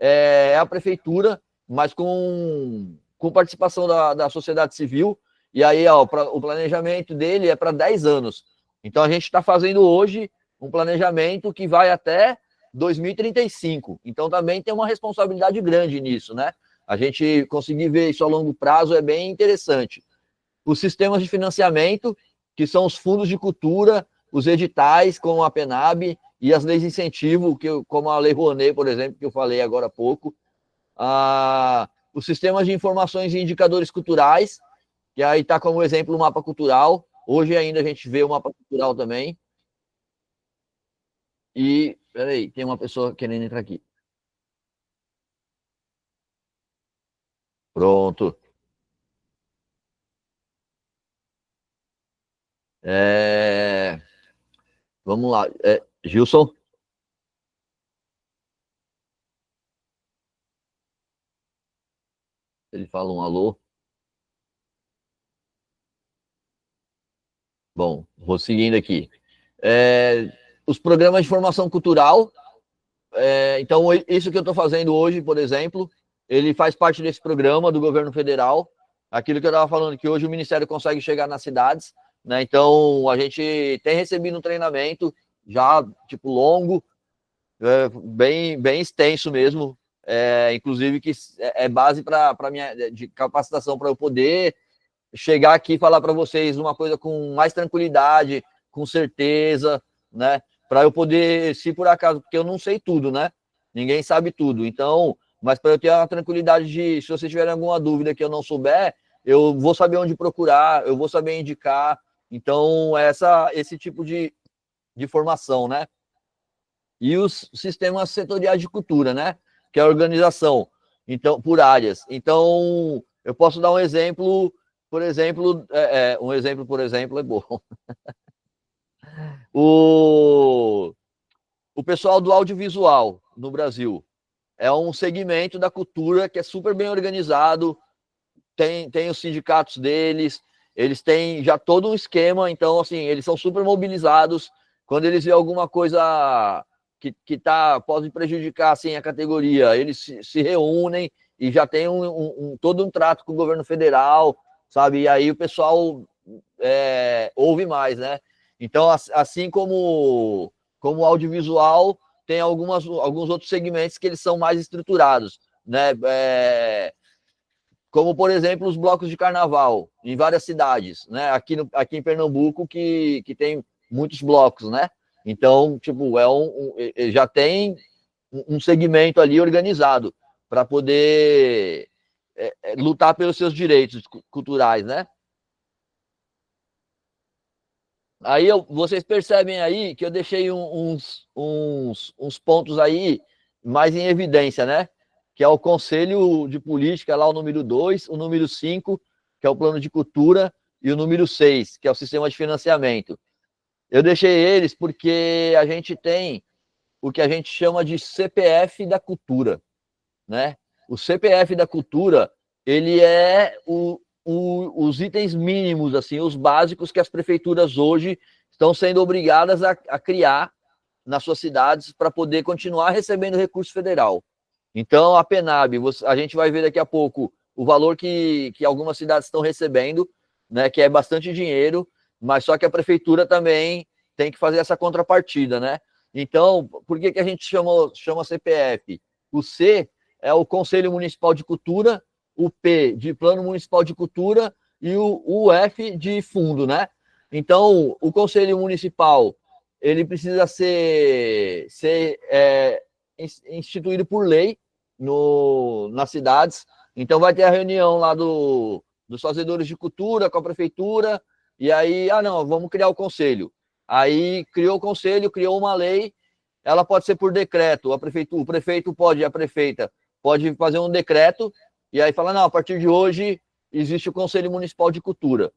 é a prefeitura, mas com participação da sociedade civil. E aí, ó, o planejamento dele é para 10 anos. Então, a gente está fazendo hoje um planejamento que vai até 2035. Então, também tem uma responsabilidade grande nisso, né? A gente conseguir ver isso a longo prazo é bem interessante. Os sistemas de financiamento, que são os fundos de cultura, os editais, como a Penab, e as leis de incentivo, como a Lei Rouanet, por exemplo, que eu falei agora há pouco. Os sistemas de informações e indicadores culturais, que aí está como exemplo o mapa cultural. Hoje ainda a gente vê o mapa cultural também. E, peraí, tem uma pessoa querendo entrar aqui. Pronto. Vamos lá. Gilson? Ele fala um alô. Bom, vou seguindo aqui. Os programas de formação cultural. Então, isso que eu estou fazendo hoje, por exemplo, ele faz parte desse programa do governo federal. Aquilo que eu estava falando, que hoje o Ministério consegue chegar nas cidades, né? Então, a gente tem recebido um treinamento já, tipo, longo, bem extenso mesmo, inclusive que é base para minha de capacitação para eu poder chegar aqui e falar para vocês uma coisa com mais tranquilidade, com certeza, né? Para eu poder, se por acaso, porque eu não sei tudo, né? Ninguém sabe tudo. Então, mas para eu ter a tranquilidade de, se vocês tiverem alguma dúvida que eu não souber, eu vou saber onde procurar, eu vou saber indicar. Então, esse tipo de formação, né? e os sistemas setoriais de cultura, né? Que é a organização, então, por áreas. Então, eu posso dar um exemplo, por exemplo, por exemplo, é bom. O pessoal do audiovisual no Brasil é um segmento da cultura que é super bem organizado, tem os sindicatos deles, eles têm já todo um esquema, então, assim, eles são super mobilizados. Quando eles veem alguma coisa pode prejudicar, assim, a categoria, eles se reúnem e já tem todo um trato com o governo federal, sabe? E aí o pessoal ouve mais, né? Então, assim como o audiovisual, tem alguns outros segmentos que eles são mais estruturados, né? Como, por exemplo, os blocos de carnaval em várias cidades, né? Aqui em Pernambuco, que tem muitos blocos, né? Então, tipo, já tem um segmento ali organizado para poder lutar pelos seus direitos culturais, né? Aí vocês percebem aí que eu deixei uns pontos aí mais em evidência, né? Que é o Conselho de Política, lá o número 2, o número 5, que é o Plano de Cultura, e o número 6, que é o Sistema de Financiamento. Eu deixei eles porque a gente tem o que a gente chama de CPF da cultura, né? O CPF da cultura, ele é os itens mínimos, assim, os básicos que as prefeituras hoje estão sendo obrigadas a criar nas suas cidades para poder continuar recebendo recurso federal. Então, a PENAB, a gente vai ver daqui a pouco o valor que algumas cidades estão recebendo, né, que é bastante dinheiro, mas só que a prefeitura também tem que fazer essa contrapartida, né? Então, por que a gente chama CPF? O C é o Conselho Municipal de Cultura, o P de Plano Municipal de Cultura e o F de fundo, né? Então, o Conselho Municipal, ele precisa ser instituído por lei nas cidades. Então, vai ter a reunião lá dos fazedores de cultura com a prefeitura, e aí, não, vamos criar o conselho. Aí, criou o conselho, criou uma lei, ela pode ser por decreto, a prefeita pode fazer um decreto, e aí fala, não, a partir de hoje existe o Conselho Municipal de Cultura.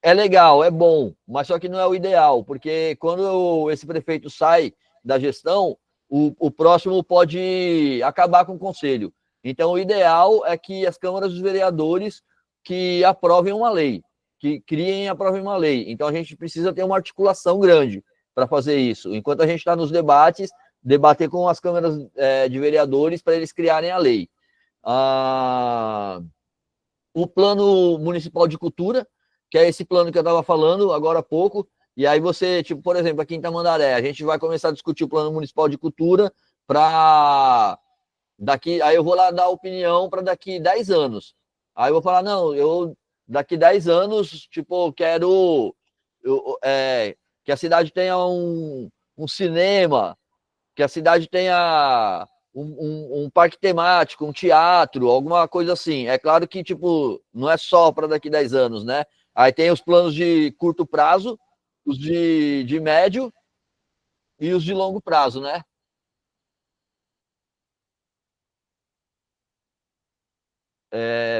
É legal, é bom, mas só que não é o ideal, porque quando esse prefeito sai da gestão, o próximo pode acabar com o conselho. Então, o ideal é que as câmaras dos vereadores que aprovem uma lei, que criem e aprovem uma lei. Então, a gente precisa ter uma articulação grande para fazer isso. Enquanto a gente está nos debates, debater com as câmaras de vereadores para eles criarem a lei. O Plano Municipal de Cultura, que é esse plano que eu estava falando agora há pouco, e aí você, tipo, por exemplo, aqui em Tamandaré, a gente vai começar a discutir o Plano Municipal de Cultura aí eu vou lá dar opinião para daqui 10 anos. Aí eu vou falar, não, eu daqui 10 anos, tipo, quero que a cidade tenha um cinema, que a cidade tenha um parque temático, um teatro, alguma coisa assim. É claro que, tipo, não é só para daqui 10 anos, né? Aí tem os planos de curto prazo, os de médio e os de longo prazo, né?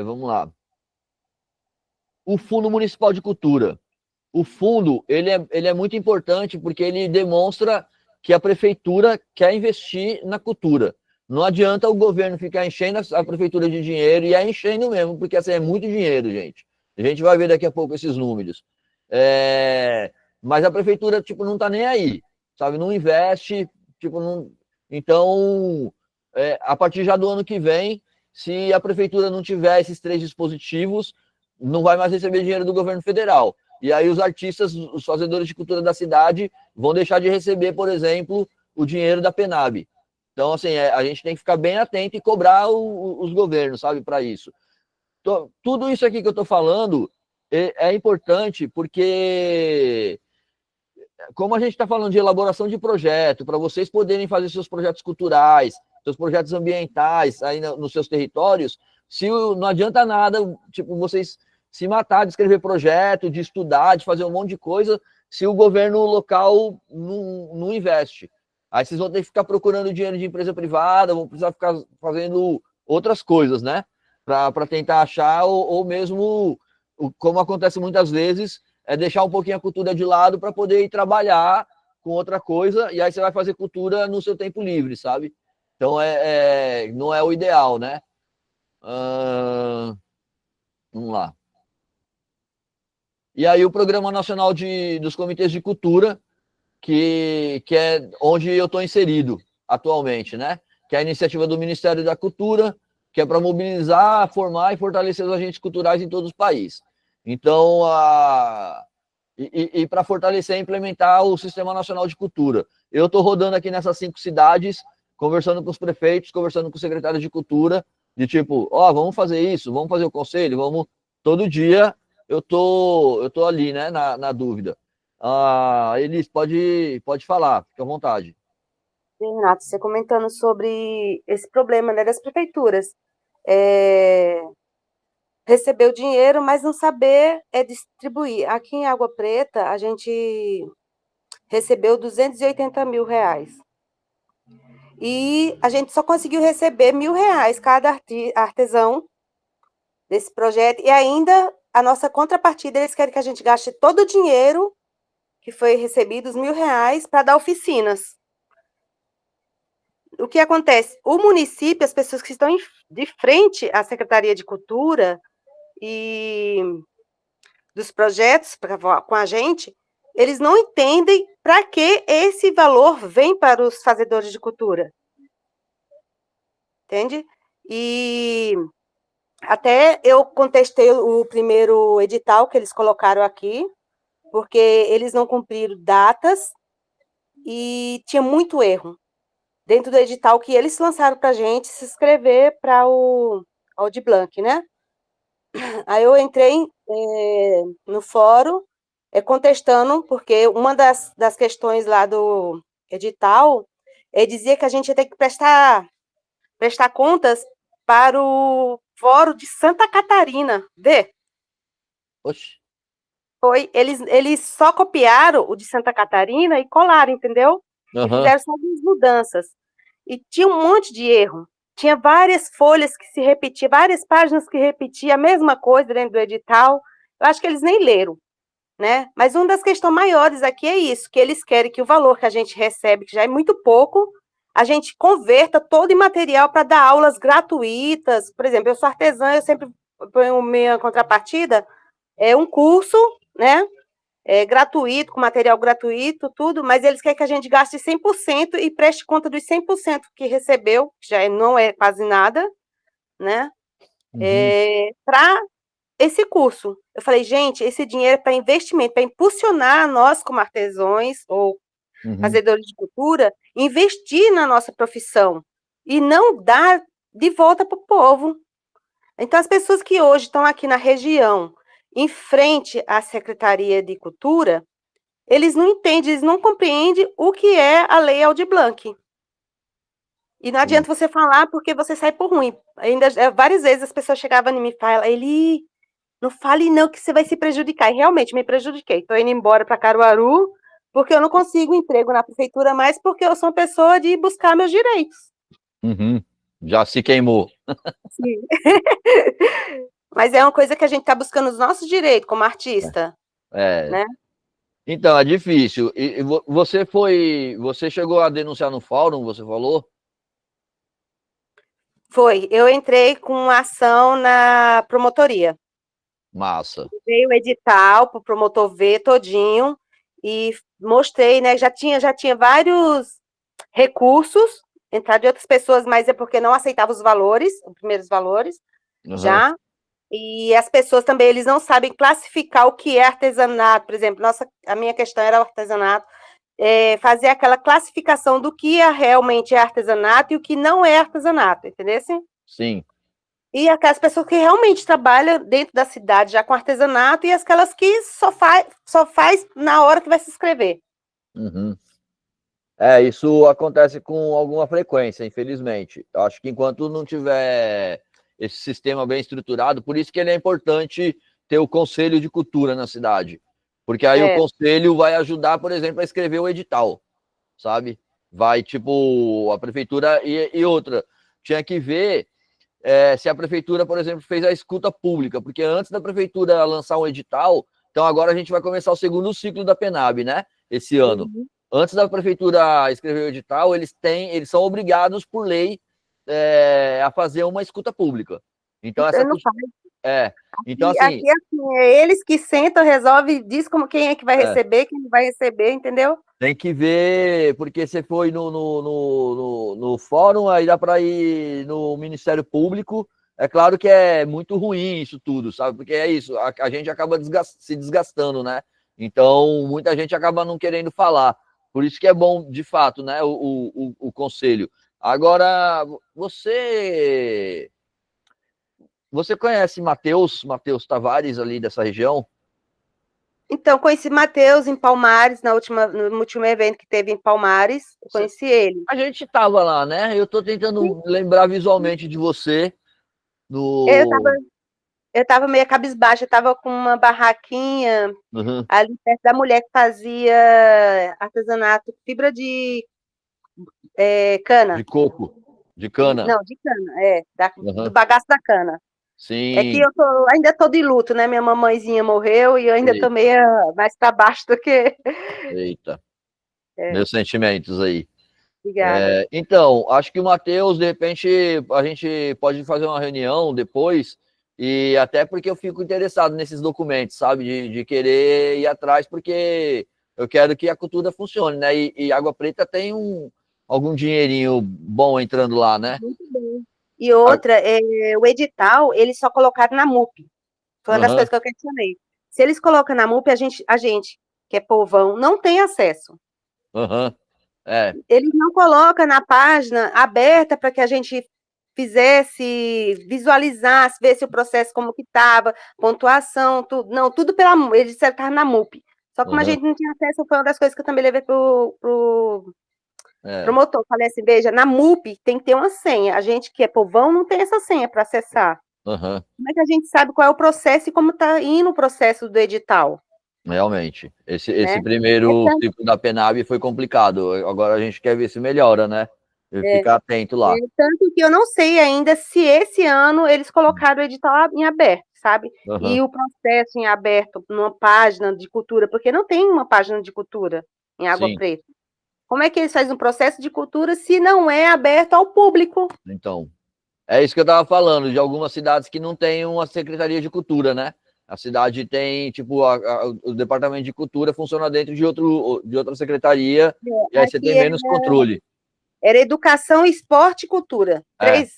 Vamos lá. O Fundo Municipal de Cultura. O fundo, ele é muito importante porque ele demonstra que a prefeitura quer investir na cultura. Não adianta o governo ficar enchendo a prefeitura de dinheiro, e é enchendo mesmo, porque assim, é muito dinheiro, gente. A gente vai ver daqui a pouco esses números. Mas a prefeitura, tipo, não tá nem aí, sabe? Não investe, tipo, não... Então, a partir já do ano que vem, se a prefeitura não tiver esses 3 dispositivos, não vai mais receber dinheiro do governo federal. E aí os artistas, os fazedores de cultura da cidade vão deixar de receber, por exemplo, o dinheiro da PENAB. Então, assim, a gente tem que ficar bem atento e cobrar os governos, sabe, para isso. Tudo isso aqui que eu estou falando é importante porque, como a gente está falando de elaboração de projeto, para vocês poderem fazer seus projetos culturais, seus projetos ambientais aí nos seus territórios, não adianta nada, tipo, vocês se matar de escrever projeto, de estudar, de fazer um monte de coisa, se o governo local não investe. Aí vocês vão ter que ficar procurando dinheiro de empresa privada, vão precisar ficar fazendo outras coisas, né? Para tentar achar, ou mesmo, como acontece muitas vezes, é deixar um pouquinho a cultura de lado para poder ir trabalhar com outra coisa, e aí você vai fazer cultura no seu tempo livre, sabe? Então, não é o ideal, né? Vamos lá. E aí o Programa Nacional dos Comitês de Cultura, que é onde eu estou inserido atualmente, né? Que é a iniciativa do Ministério da Cultura, que é para mobilizar, formar e fortalecer os agentes culturais em todo o país. Então, para fortalecer e implementar o Sistema Nacional de Cultura. Eu estou rodando aqui nessas 5 cidades, conversando com os prefeitos, conversando com os secretários de cultura, de tipo, vamos fazer isso, vamos fazer o conselho, vamos... Todo dia eu tô ali, né, na dúvida. Elis, pode falar, fica à vontade. Renato, você comentando sobre esse problema, né, das prefeituras. Receber o dinheiro, mas não saber distribuir. Aqui em Água Preta, a gente recebeu 280 mil reais. E a gente só conseguiu receber R$1.000 cada artesão desse projeto. E ainda, a nossa contrapartida, eles querem que a gente gaste todo o dinheiro que foi recebido, os R$1.000, para dar oficinas. O que acontece? O município, as pessoas que estão de frente à Secretaria de Cultura e dos projetos com a gente, eles não entendem para que esse valor vem para os fazedores de cultura. Entende? E até eu contestei o primeiro edital que eles colocaram aqui, porque eles não cumpriram datas e tinha muito erro dentro do edital que eles lançaram para a gente se inscrever para o Aldir Blanc, né? Aí eu entrei no fórum contestando, porque uma das questões lá do edital dizia que a gente ia ter que prestar contas para o Fórum de Santa Catarina. Vê? Oxe. Foi, eles só copiaram o de Santa Catarina e colaram, entendeu? E fizeram só algumas mudanças. E tinha um monte de erro. Tinha várias folhas que se repetiam, várias páginas que repetiam a mesma coisa dentro do edital. Eu acho que eles nem leram, né? Mas uma das questões maiores aqui é isso, que eles querem que o valor que a gente recebe, que já é muito pouco, a gente converta todo em material para dar aulas gratuitas. Por exemplo, eu sou artesã, eu sempre ponho minha contrapartida, um curso, né? Gratuito, com material gratuito, tudo, mas eles querem que a gente gaste 100% e preste conta dos 100% que recebeu, que já não é quase nada, né? Para esse curso. Eu falei, gente, esse dinheiro é para investimento, para impulsionar nós como artesãos ou fazedores de cultura, investir na nossa profissão e não dar de volta para o povo. Então, as pessoas que hoje estão aqui na região, em frente à Secretaria de Cultura, eles não entendem, eles não compreendem o que é a Lei Aldir Blanc. E não adianta você falar porque você sai por ruim. Ainda várias vezes as pessoas chegavam em mim e falavam, Eli, não fale não que você vai se prejudicar. E realmente me prejudiquei. Estou indo embora para Caruaru porque eu não consigo emprego na prefeitura mais porque eu sou uma pessoa de buscar meus direitos. Já se queimou. Sim. Mas é uma coisa que a gente está buscando os nossos direitos como artista. Né? Então, é difícil. E você chegou a denunciar no fórum, você falou? Foi. Eu entrei com ação na promotoria. Massa. Veio o edital para o promotor ver todinho e mostrei, né? Já tinha vários recursos, entrar de outras pessoas, mas é porque não aceitava os valores, os primeiros valores, já. E as pessoas também, eles não sabem classificar o que é artesanato. Por exemplo, a minha questão era o artesanato, fazer aquela classificação do que realmente é artesanato e o que não é artesanato, entendeu? Sim. E aquelas pessoas que realmente trabalham dentro da cidade já com artesanato e aquelas que só faz na hora que vai se inscrever. Isso acontece com alguma frequência, infelizmente. Eu acho que enquanto não tiver esse sistema bem estruturado, por isso que ele é importante ter o Conselho de Cultura na cidade. Porque aí o Conselho vai ajudar, por exemplo, a escrever o edital, sabe? Vai, tipo, a prefeitura e outra. Tinha que ver se a prefeitura, por exemplo, fez a escuta pública, porque antes da prefeitura lançar um edital, então agora a gente vai começar o segundo ciclo da PENAB, né? Esse ano. Antes da prefeitura escrever o edital, eles são obrigados por lei a fazer uma escuta pública. Então, então assim, aqui assim, é eles que sentam, resolve, diz como quem é que vai receber, quem não vai receber, entendeu? tem que ver, porque você foi no fórum, aí dá para ir no Ministério Público. É claro que é muito ruim isso tudo, sabe? Porque é isso, a gente acaba se desgastando, né? Então, muita gente acaba não querendo falar. Por isso que é bom, de fato, né, o conselho. Agora, você conhece Matheus Tavares, ali dessa região? Então, conheci Matheus em Palmares, no último evento que teve em Palmares, eu conheci ele. A gente estava lá, né? Eu estou tentando lembrar visualmente de você. Eu estava meio cabisbaixa, eu estava com uma barraquinha ali perto da mulher que fazia artesanato, fibra de cana. De coco, de cana. Não, de cana, do bagaço da cana. Sim. É que eu ainda estou de luto, né? Minha mamãezinha morreu e eu ainda estou meio mais para baixo do que... Eita, meus sentimentos aí. Obrigada. Então, acho que o Matheus, de repente, a gente pode fazer uma reunião depois, e até porque eu fico interessado nesses documentos, sabe? De querer ir atrás, porque eu quero que a cultura funcione, né? E Água Preta tem algum dinheirinho bom entrando lá, né? Muito bem. E outra, o edital, eles só colocaram na MUP. Foi uma das coisas que eu questionei. Se eles colocam na MUP, a gente que é povão, não tem acesso. Eles não colocam na página aberta para que a gente visualizasse, ver se o processo como que estava, pontuação, tudo. Não, tudo eles disseram que estava na MUP. Só que como a gente não tinha acesso, foi uma das coisas que eu também levei pro promotor. Falei assim, veja, na MUP tem que ter uma senha. A gente que é povão não tem essa senha para acessar. Como é que a gente sabe qual é o processo e como está indo o processo do edital? Realmente. Esse primeiro ciclo da PENAB foi complicado. Agora a gente quer ver se melhora, né? Ficar atento lá. Tanto que eu não sei ainda se esse ano eles colocaram o edital em aberto, sabe? E o processo em aberto numa página de cultura, porque não tem uma página de cultura em Água Preta. Como é que eles fazem um processo de cultura se não é aberto ao público? Então, é isso que eu estava falando, de algumas cidades que não tem uma secretaria de cultura, né? A cidade tem, tipo, o departamento de cultura funciona dentro de outra secretaria, e aí você tem menos controle. Era educação, esporte e cultura. 3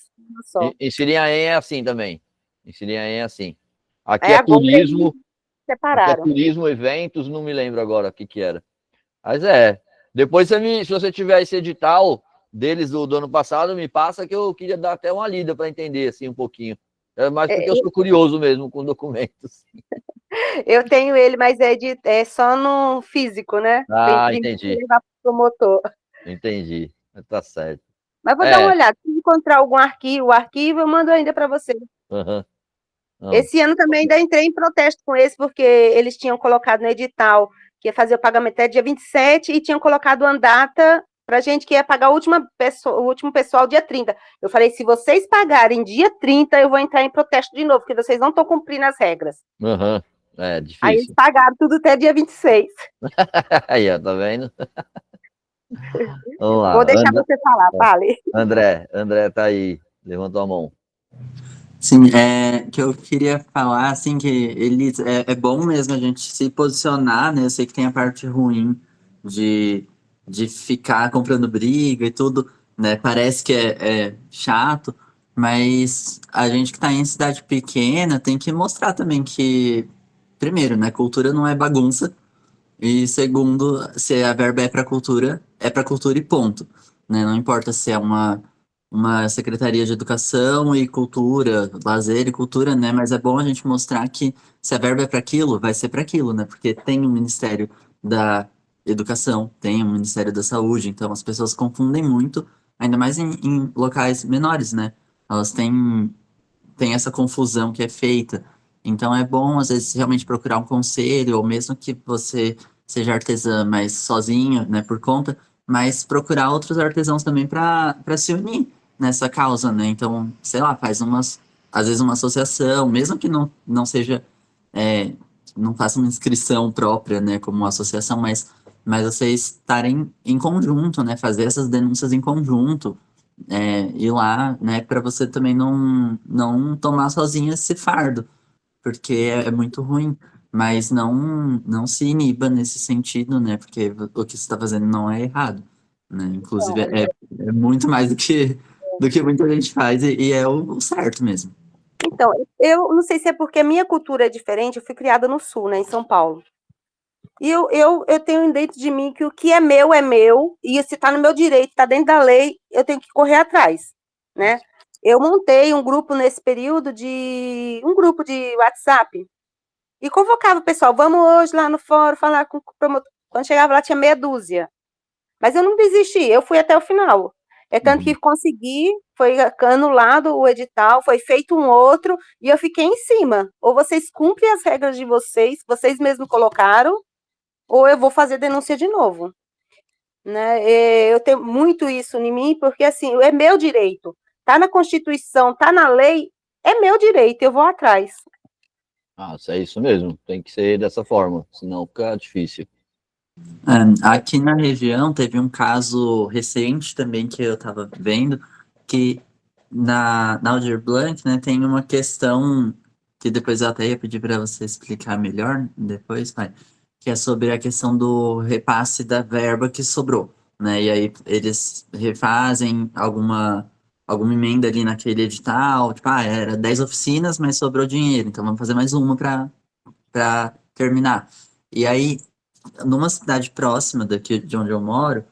só. Em Sirinhaém é assim também. Em Sirinhaém é assim. Aqui é turismo. Separaram. Aqui é turismo, eventos, não me lembro agora o que era. Mas depois se você tiver esse edital deles do ano passado, me passa, que eu queria dar até uma lida para entender assim um pouquinho. Mas porque eu sou curioso mesmo com documentos. Eu tenho ele, mas é só no físico, né? Entendi. Levar pro promotor. Entendi. Tá certo. Mas vou dar uma olhada. Se encontrar algum arquivo, eu mando ainda para você. Esse ano também ainda entrei em protesto com esse, porque eles tinham colocado no edital que ia fazer o pagamento até dia 27 e tinham colocado uma data para a gente que ia pagar o último pessoal dia 30. Eu falei, se vocês pagarem dia 30, eu vou entrar em protesto de novo, porque vocês não estão cumprindo as regras. É difícil. Aí eles pagaram tudo até dia 26. Aí, ó, tá vendo? Vamos lá. Vou deixar você falar, fale. André tá aí, levantou a mão. Sim, que eu queria falar, assim, que eles, é bom mesmo a gente se posicionar, né? Eu sei que tem a parte ruim de ficar comprando briga e tudo, né? Parece que é chato, mas a gente que tá em cidade pequena tem que mostrar também que, primeiro, né? Cultura não é bagunça, e segundo, se a verba é para cultura e ponto, né? Não importa se é uma secretaria de educação e cultura, lazer e cultura, né? Mas é bom a gente mostrar que se a verba é para aquilo, vai ser para aquilo, né? Porque tem o Ministério da Educação, tem o Ministério da Saúde, então as pessoas confundem muito, ainda mais em locais menores, né? Elas têm essa confusão que é feita. Então é bom, às vezes, realmente procurar um conselho, ou mesmo que você seja artesã, mas sozinho, né, por conta, mas procurar outros artesãos também para se unir nessa causa, né? Então, sei lá, às vezes uma associação, mesmo que não seja, não faça uma inscrição própria, né, como uma associação, mas vocês estarem em conjunto, né, fazer essas denúncias em conjunto, ir lá, né, para você também não tomar sozinho esse fardo, porque é muito ruim, mas não se iniba nesse sentido, né, porque o que você está fazendo não é errado, né, inclusive é muito mais do que muita gente faz e é o certo mesmo. Então, eu não sei se é porque a minha cultura é diferente, eu fui criada no Sul, né, em São Paulo. E eu tenho dentro de mim que o que é meu, e se está no meu direito, está dentro da lei, eu tenho que correr atrás, né? Eu montei um grupo nesse período um grupo de WhatsApp e convocava o pessoal, vamos hoje lá no fórum falar com o promotor. Quando chegava lá tinha meia dúzia. Mas eu não desisti, eu fui até o final. É tanto que consegui, foi anulado o edital, foi feito um outro, e eu fiquei em cima. Ou vocês cumprem as regras de vocês mesmos colocaram, ou eu vou fazer denúncia de novo. Né? Eu tenho muito isso em mim, porque assim, é meu direito. Tá na Constituição, tá na lei, é meu direito, eu vou atrás. É isso mesmo, tem que ser dessa forma, senão fica difícil. Aqui na região teve um caso recente também que eu estava vendo, que na Aldir Blanc, né, tem uma questão que depois eu até ia pedir para você explicar melhor depois, pai, que é sobre a questão do repasse da verba que sobrou, né? E aí eles refazem alguma emenda ali naquele edital, tipo, era 10 oficinas, mas sobrou dinheiro, então vamos fazer mais uma para terminar. E aí, numa cidade próxima daqui de onde eu moro,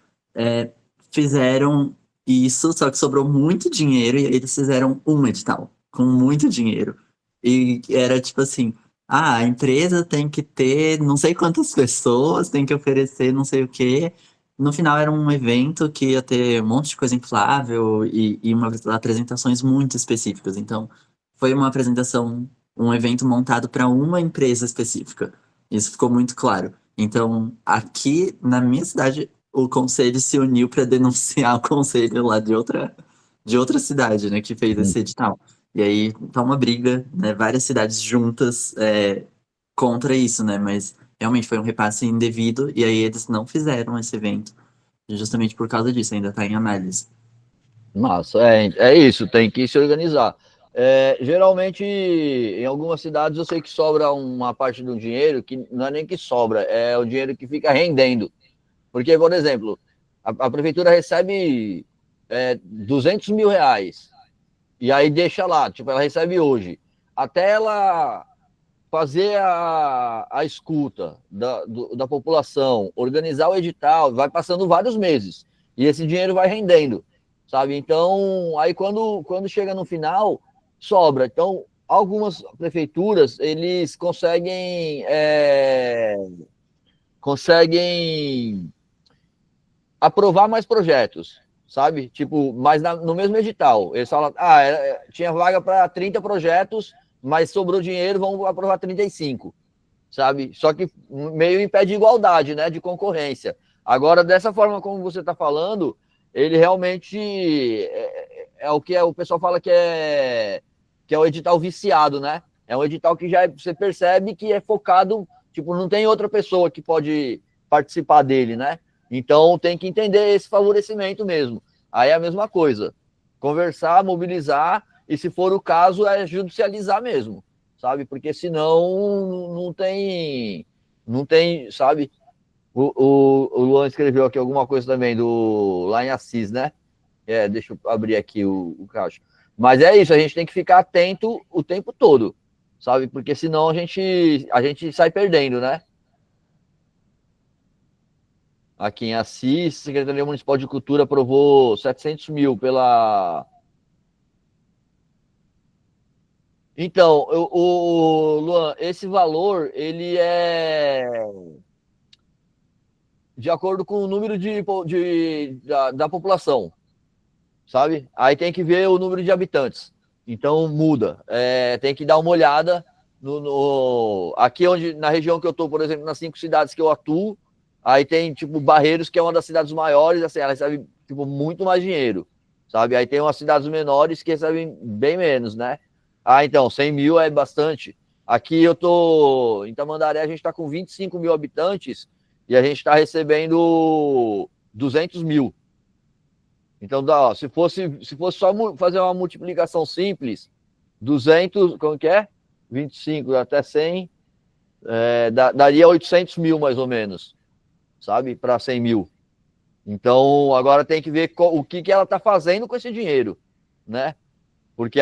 fizeram isso, só que sobrou muito dinheiro e aí eles fizeram um edital com muito dinheiro. E era tipo assim, a empresa tem que ter não sei quantas pessoas, tem que oferecer não sei o quê. No final era um evento que ia ter um monte de coisa inflável e apresentações muito específicas. Então, foi uma apresentação, um evento montado para uma empresa específica. Isso ficou muito claro. Então, aqui na minha cidade, o conselho se uniu para denunciar o conselho lá de outra cidade, né, que fez esse edital. E aí tá uma briga, né, várias cidades juntas contra isso, né, mas realmente foi um repasse indevido e aí eles não fizeram esse evento justamente por causa disso, ainda tá em análise. Massa, é isso, tem que se organizar. Geralmente, em algumas cidades, eu sei que sobra uma parte do dinheiro que não é nem que sobra, é o dinheiro que fica rendendo. Porque, por exemplo, a prefeitura recebe 200 mil reais e aí deixa lá, tipo, ela recebe hoje. Até ela fazer a escuta da população, organizar o edital, vai passando vários meses e esse dinheiro vai rendendo, sabe? Então, aí quando chega no final, sobra. Então, algumas prefeituras, eles conseguem aprovar mais projetos, sabe? Tipo, mas no mesmo edital. Eles falam, tinha vaga para 30 projetos, mas sobrou dinheiro, vamos aprovar 35, sabe? Só que meio impede igualdade, né, de concorrência. Agora, dessa forma como você está falando, ele realmente é o que o pessoal fala que é o edital viciado, né? É um edital que já você percebe que é focado, tipo, não tem outra pessoa que pode participar dele, né? Então tem que entender esse favorecimento mesmo. Aí é a mesma coisa. Conversar, mobilizar e, se for o caso, judicializar mesmo, sabe? Porque senão não tem, sabe? O Luan escreveu aqui alguma coisa também lá em Assis, né? Deixa eu abrir aqui o caixa. Mas é isso, a gente tem que ficar atento o tempo todo, sabe? Porque senão a gente sai perdendo, né? Aqui em Assis, a Secretaria Municipal de Cultura aprovou 700 mil pela... Então, Luan, esse valor, ele é de acordo com o número da população, sabe? Aí tem que ver o número de habitantes. Então, muda. Tem que dar uma olhada aqui na região que eu estou, por exemplo, nas 5 cidades que eu atuo, Aí tem, tipo, Barreiros, que é uma das cidades maiores, assim, ela recebe, tipo, muito mais dinheiro, sabe? Aí tem umas cidades menores que recebem bem menos, né? Ah, então, 100 mil é bastante. Aqui eu tô, em Tamandaré, a gente tá com 25 mil habitantes e a gente tá recebendo 200 mil. Então, ó, se fosse só fazer uma multiplicação simples, 200, como que é? 25 até 100, daria 800 mil mais ou menos, sabe? Para 100 mil. Então, agora tem que ver o que ela está fazendo com esse dinheiro, né? Porque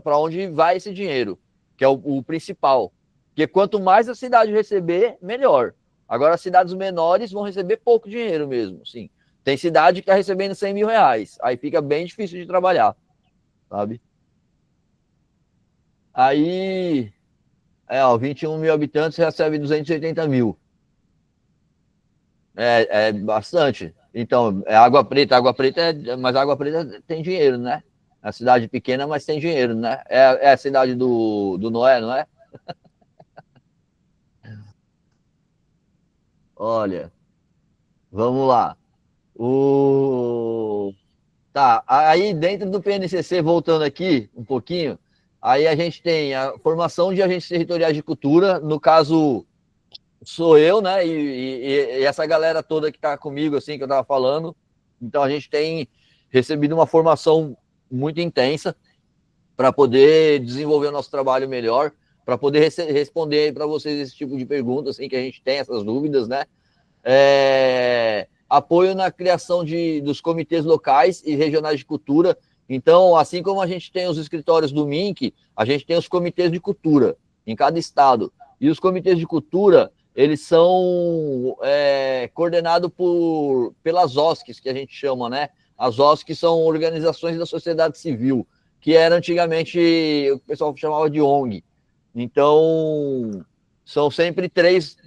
para onde vai esse dinheiro, que é o principal. Porque quanto mais a cidade receber, melhor. Agora, as cidades menores vão receber pouco dinheiro mesmo, sim. Tem cidade que está recebendo 100 mil reais, aí fica bem difícil de trabalhar, sabe? Aí, 21 mil habitantes recebe 280 mil. É bastante. Então, Água Preta, mas Água Preta tem dinheiro, né? É a cidade pequena, mas tem dinheiro, né? É a cidade do Noé, não é? Olha, vamos lá. Tá, aí dentro do PNCC, voltando aqui um pouquinho, aí a gente tem a formação de agentes territoriais de cultura, no caso, sou eu, né? E essa galera toda que está comigo, assim, que eu estava falando. Então a gente tem recebido uma formação muito intensa para poder desenvolver o nosso trabalho melhor, para poder responder para vocês esse tipo de perguntas, assim, que a gente tem essas dúvidas, né? Apoio na criação dos comitês locais e regionais de cultura. Então, assim como a gente tem os escritórios do MINC, a gente tem os comitês de cultura em cada estado. E os comitês de cultura, eles são coordenados pelas OSCs, que a gente chama, né? As OSCs são organizações da sociedade civil, que era antigamente, o pessoal chamava de ONG. Então, são sempre três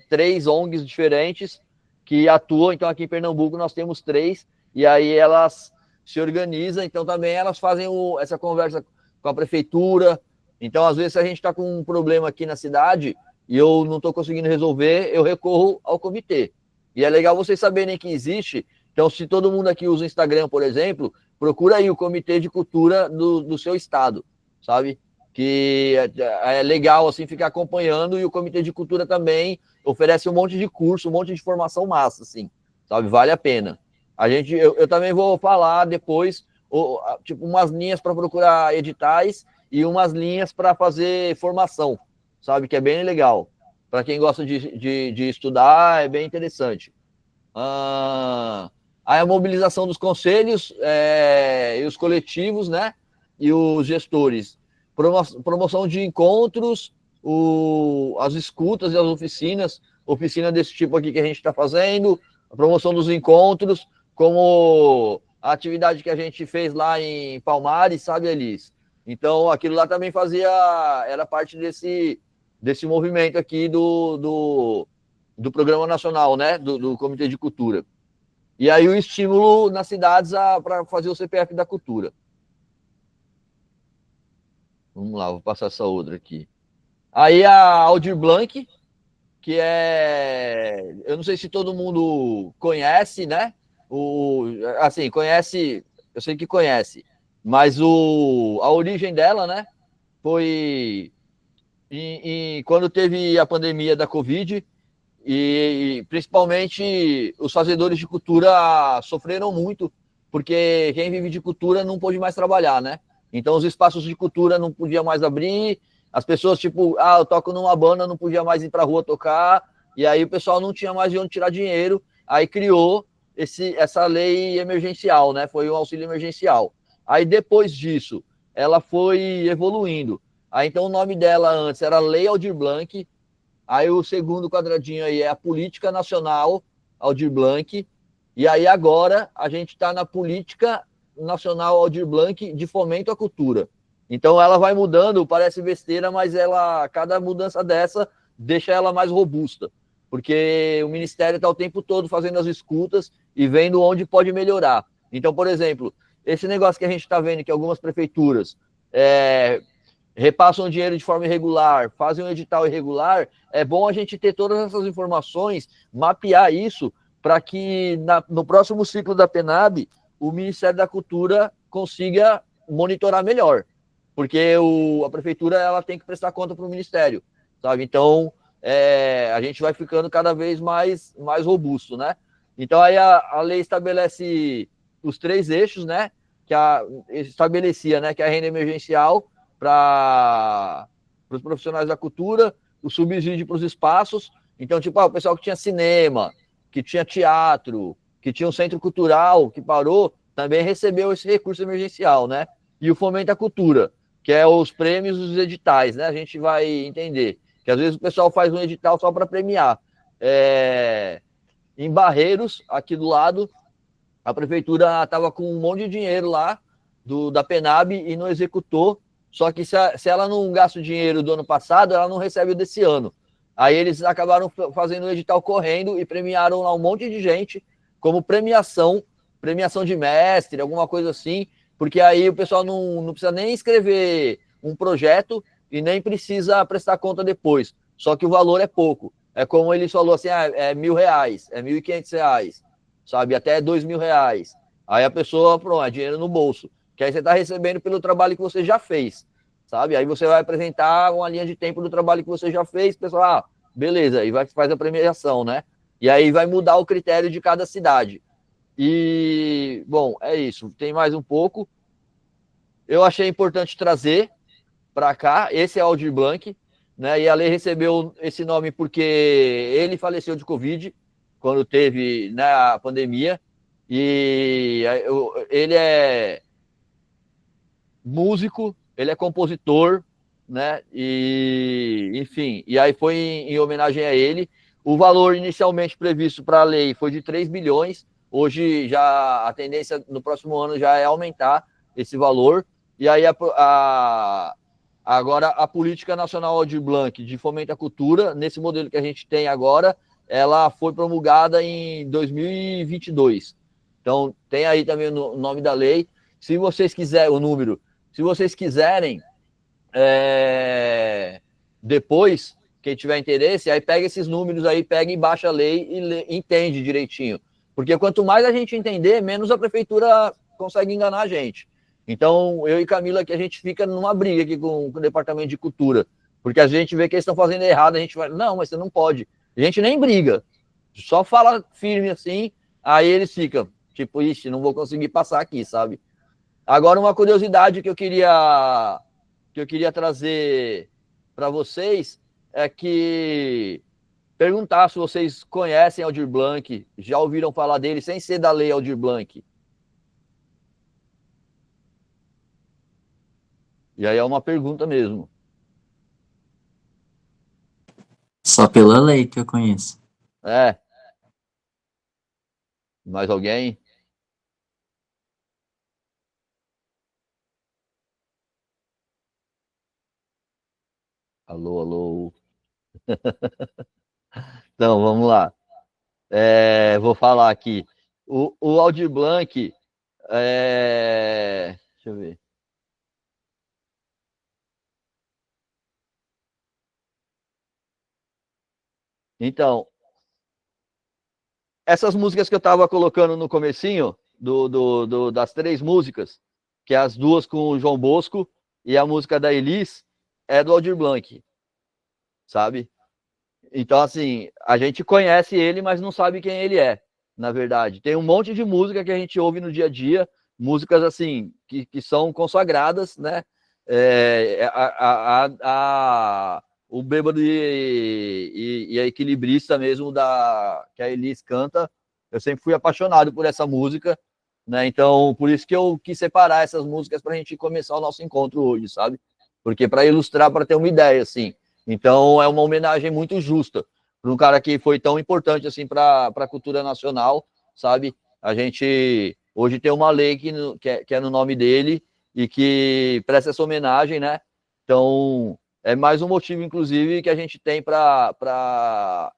ONGs diferentes que atuam. Então, aqui em Pernambuco, nós temos 3, e aí elas se organizam. Então, também elas fazem essa conversa com a prefeitura. Então, às vezes, se a gente está com um problema aqui na cidade e eu não estou conseguindo resolver, eu recorro ao comitê. E é legal vocês saberem que existe. Então, se todo mundo aqui usa o Instagram, por exemplo, procura aí o comitê de cultura do seu estado, sabe? Que é legal, assim, ficar acompanhando. E o comitê de cultura também oferece um monte de curso, um monte de formação massa, assim, sabe? Vale a pena. Eu também vou falar depois, tipo, umas linhas para procurar editais e umas linhas para fazer formação, sabe? Que é bem legal. Para quem gosta de estudar, é bem interessante. Aí a mobilização dos conselhos e os coletivos, né? E os gestores. Promoção de encontros, as escutas e as oficina desse tipo aqui que a gente está fazendo, a promoção dos encontros, como a atividade que a gente fez lá em Palmares, sabe, Elis? Então, aquilo lá também era parte desse movimento aqui do Programa Nacional, né, do Comitê de Cultura. E aí o estímulo nas cidades para fazer o CPF da cultura. Vamos lá, vou passar essa outra aqui. Aí a Aldir Blanc, que eu não sei se todo mundo conhece, né? Assim, conhece, eu sei que conhece, mas a origem dela, né? Foi quando teve a pandemia da Covid, e principalmente os fazedores de cultura sofreram muito, porque quem vive de cultura não pôde mais trabalhar, né? Então os espaços de cultura não podiam mais abrir, as pessoas, tipo, eu toco numa banda, não podia mais ir pra rua tocar, e aí o pessoal não tinha mais de onde tirar dinheiro, aí criou essa lei emergencial, né? Foi um auxílio emergencial. Aí depois disso, ela foi evoluindo. Aí então o nome dela antes era Lei Aldir Blanc, aí o segundo quadradinho aí é a Política Nacional Aldir Blanc, e aí agora a gente está na Política Nacional Aldir Blanc de Fomento à Cultura. Então ela vai mudando, parece besteira, mas cada mudança dessa deixa ela mais robusta, porque o Ministério está o tempo todo fazendo as escutas e vendo onde pode melhorar. Então, por exemplo, esse negócio que a gente está vendo que algumas prefeituras repassam dinheiro de forma irregular, fazem um edital irregular, é bom a gente ter todas essas informações, mapear isso, para que no próximo ciclo da PENAB, o Ministério da Cultura consiga monitorar melhor, porque a prefeitura ela tem que prestar conta para o Ministério, sabe? Então, a gente vai ficando cada vez mais robusto, né? Então, aí a lei estabelece os 3 eixos, né? Estabelecia, né, que a renda emergencial para os profissionais da cultura, o subsídio para os espaços. Então, tipo, o pessoal que tinha cinema, que tinha teatro, que tinha um centro cultural, que parou, também recebeu esse recurso emergencial, né? E o Fomento à Cultura, que é os prêmios dos editais, né? A gente vai entender que às vezes o pessoal faz um edital só para premiar. Em Barreiros, aqui do lado, a prefeitura estava com um monte de dinheiro lá da PENAB e não executou. Só que se ela não gasta o dinheiro do ano passado, ela não recebe o desse ano. Aí eles acabaram fazendo o edital correndo e premiaram lá um monte de gente como premiação de mestre, alguma coisa assim, porque aí o pessoal não precisa nem escrever um projeto e nem precisa prestar conta depois. Só que o valor é pouco. É como ele falou assim, é R$1.000, é R$1.500, sabe? Até R$2.000. Aí a pessoa, pronto, é dinheiro no bolso. Que aí você está recebendo pelo trabalho que você já fez, sabe? Aí você vai apresentar uma linha de tempo do trabalho que você já fez, o pessoal, beleza, e faz a premiação, né? E aí vai mudar o critério de cada cidade. E, bom, é isso. Tem mais um pouco. Eu achei importante trazer para cá, esse é Aldir Blanc, né? E a lei recebeu esse nome porque ele faleceu de Covid, quando teve, né, a pandemia, e ele é músico, ele é compositor, né? E, enfim, e aí foi em homenagem a ele. O valor inicialmente previsto para a lei foi de 3 bilhões. Hoje já a tendência no próximo ano já é aumentar esse valor. E aí agora a Política Nacional Aldir Blanc de Fomento à Cultura, nesse modelo que a gente tem agora, ela foi promulgada em 2022. Então tem aí também o nome da lei. Se vocês quiserem o número, se vocês quiserem, depois, quem tiver interesse, aí pega esses números aí, pega e baixa a lei e entende direitinho. Porque quanto mais a gente entender, menos a prefeitura consegue enganar a gente. Então, eu e Camila aqui, a gente fica numa briga aqui com o Departamento de Cultura. Porque a gente vê que eles estão fazendo errado, a gente vai, não, mas você não pode. A gente nem briga, só fala firme assim, aí eles ficam, tipo, ixi, não vou conseguir passar aqui, sabe? Agora, uma curiosidade que eu queria trazer para vocês é que perguntar se vocês conhecem Aldir Blanc, já ouviram falar dele sem ser da lei Aldir Blanc. E aí é uma pergunta mesmo. Só pela lei que eu conheço. Mais alguém? Alô, alô. Então, vamos lá. Vou falar aqui. O Aldir Blanc, deixa eu ver. Então, essas músicas que eu estava colocando no comecinho, das 3 músicas, que é as 2 com o João Bosco e a música da Elis, é do Aldir Blanc, sabe? Então, assim, a gente conhece ele, mas não sabe quem ele é, na verdade. Tem um monte de música que a gente ouve no dia a dia, músicas, assim, que são consagradas, né? O Bêbado e a Equilibrista mesmo, que a Elis canta, eu sempre fui apaixonado por essa música, né? Então, por isso que eu quis separar essas músicas para a gente começar o nosso encontro hoje, sabe? Porque para ilustrar, para ter uma ideia, assim. Então, é uma homenagem muito justa para um cara que foi tão importante assim para a cultura nacional, sabe? A gente hoje tem uma lei que é no nome dele e que presta essa homenagem, né? Então, é mais um motivo, inclusive, que a gente tem para...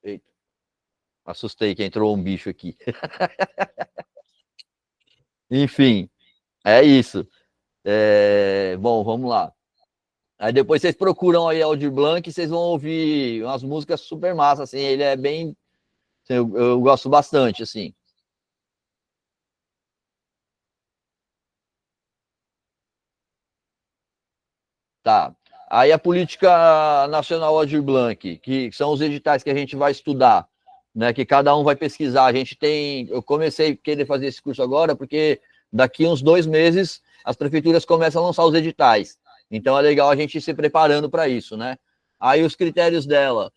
Eita, assustei que entrou um bicho aqui. Enfim, É isso. Bom, vamos lá. Aí depois vocês procuram aí Aldir Blanc, vocês vão ouvir umas músicas super massas, assim, ele é bem... Assim, eu gosto bastante, assim. Tá. Aí a Política Nacional Aldir Blanc, que são os editais que a gente vai estudar, né, que cada um vai pesquisar. Eu comecei a querer fazer esse curso agora, porque daqui uns 2 meses as prefeituras começam a lançar os editais. Então é legal a gente ir se preparando para isso, né? Aí os critérios dela,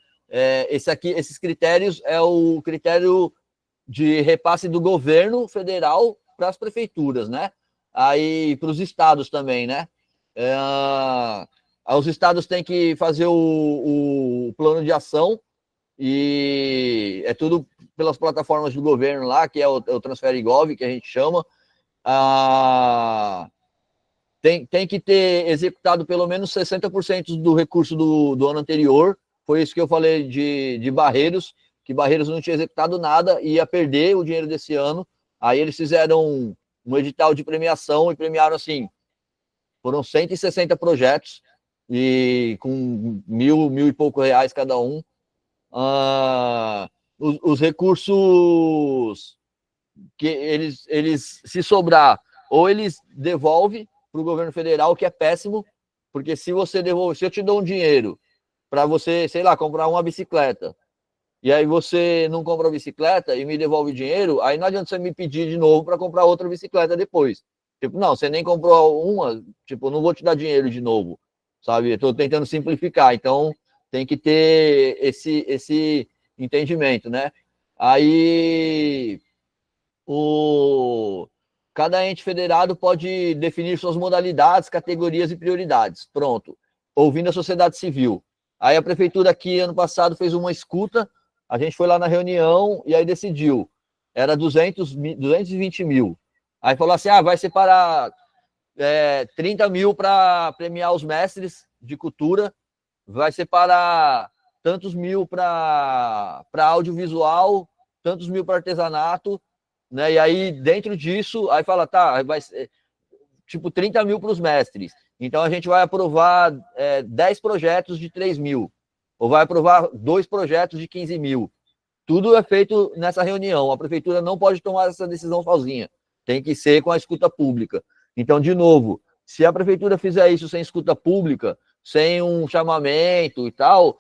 esses critérios é o critério de repasse do governo federal para as prefeituras, né? Aí para os estados também, né? Os estados têm que fazer o plano de ação e é tudo pelas plataformas do governo lá, que é o Transferigov, que a gente chama. Tem que ter executado pelo menos 60% do recurso do ano anterior. Foi isso que eu falei de Barreiros, que Barreiros não tinha executado nada e ia perder o dinheiro desse ano. Aí eles fizeram um edital de premiação e premiaram, assim, foram 160 projetos e com mil e pouco reais cada um. Os recursos que eles se sobrar, ou eles devolvem para o governo federal, que é péssimo, porque se eu te dou um dinheiro para você, sei lá, comprar uma bicicleta, e aí você não compra a bicicleta e me devolve o dinheiro, aí não adianta você me pedir de novo para comprar outra bicicleta depois. Tipo, não, você nem comprou uma, tipo, não vou te dar dinheiro de novo, sabe? Eu estou tentando simplificar, então tem que ter esse entendimento, né? Aí cada ente federado pode definir suas modalidades, categorias e prioridades. Pronto. Ouvindo a sociedade civil. Aí a prefeitura aqui, ano passado, fez uma escuta, a gente foi lá na reunião e aí decidiu. Era 220 mil. Aí falou assim, vai separar 30 mil para premiar os mestres de cultura, vai separar tantos mil para audiovisual, tantos mil para artesanato, né? E aí, dentro disso, aí fala, tá, vai ser, tipo, 30 mil para os mestres. Então, a gente vai aprovar 10 projetos de 3 mil, ou vai aprovar 2 projetos de 15 mil. Tudo é feito nessa reunião. A prefeitura não pode tomar essa decisão sozinha. Tem que ser com a escuta pública. Então, de novo, se a prefeitura fizer isso sem escuta pública, sem um chamamento e tal,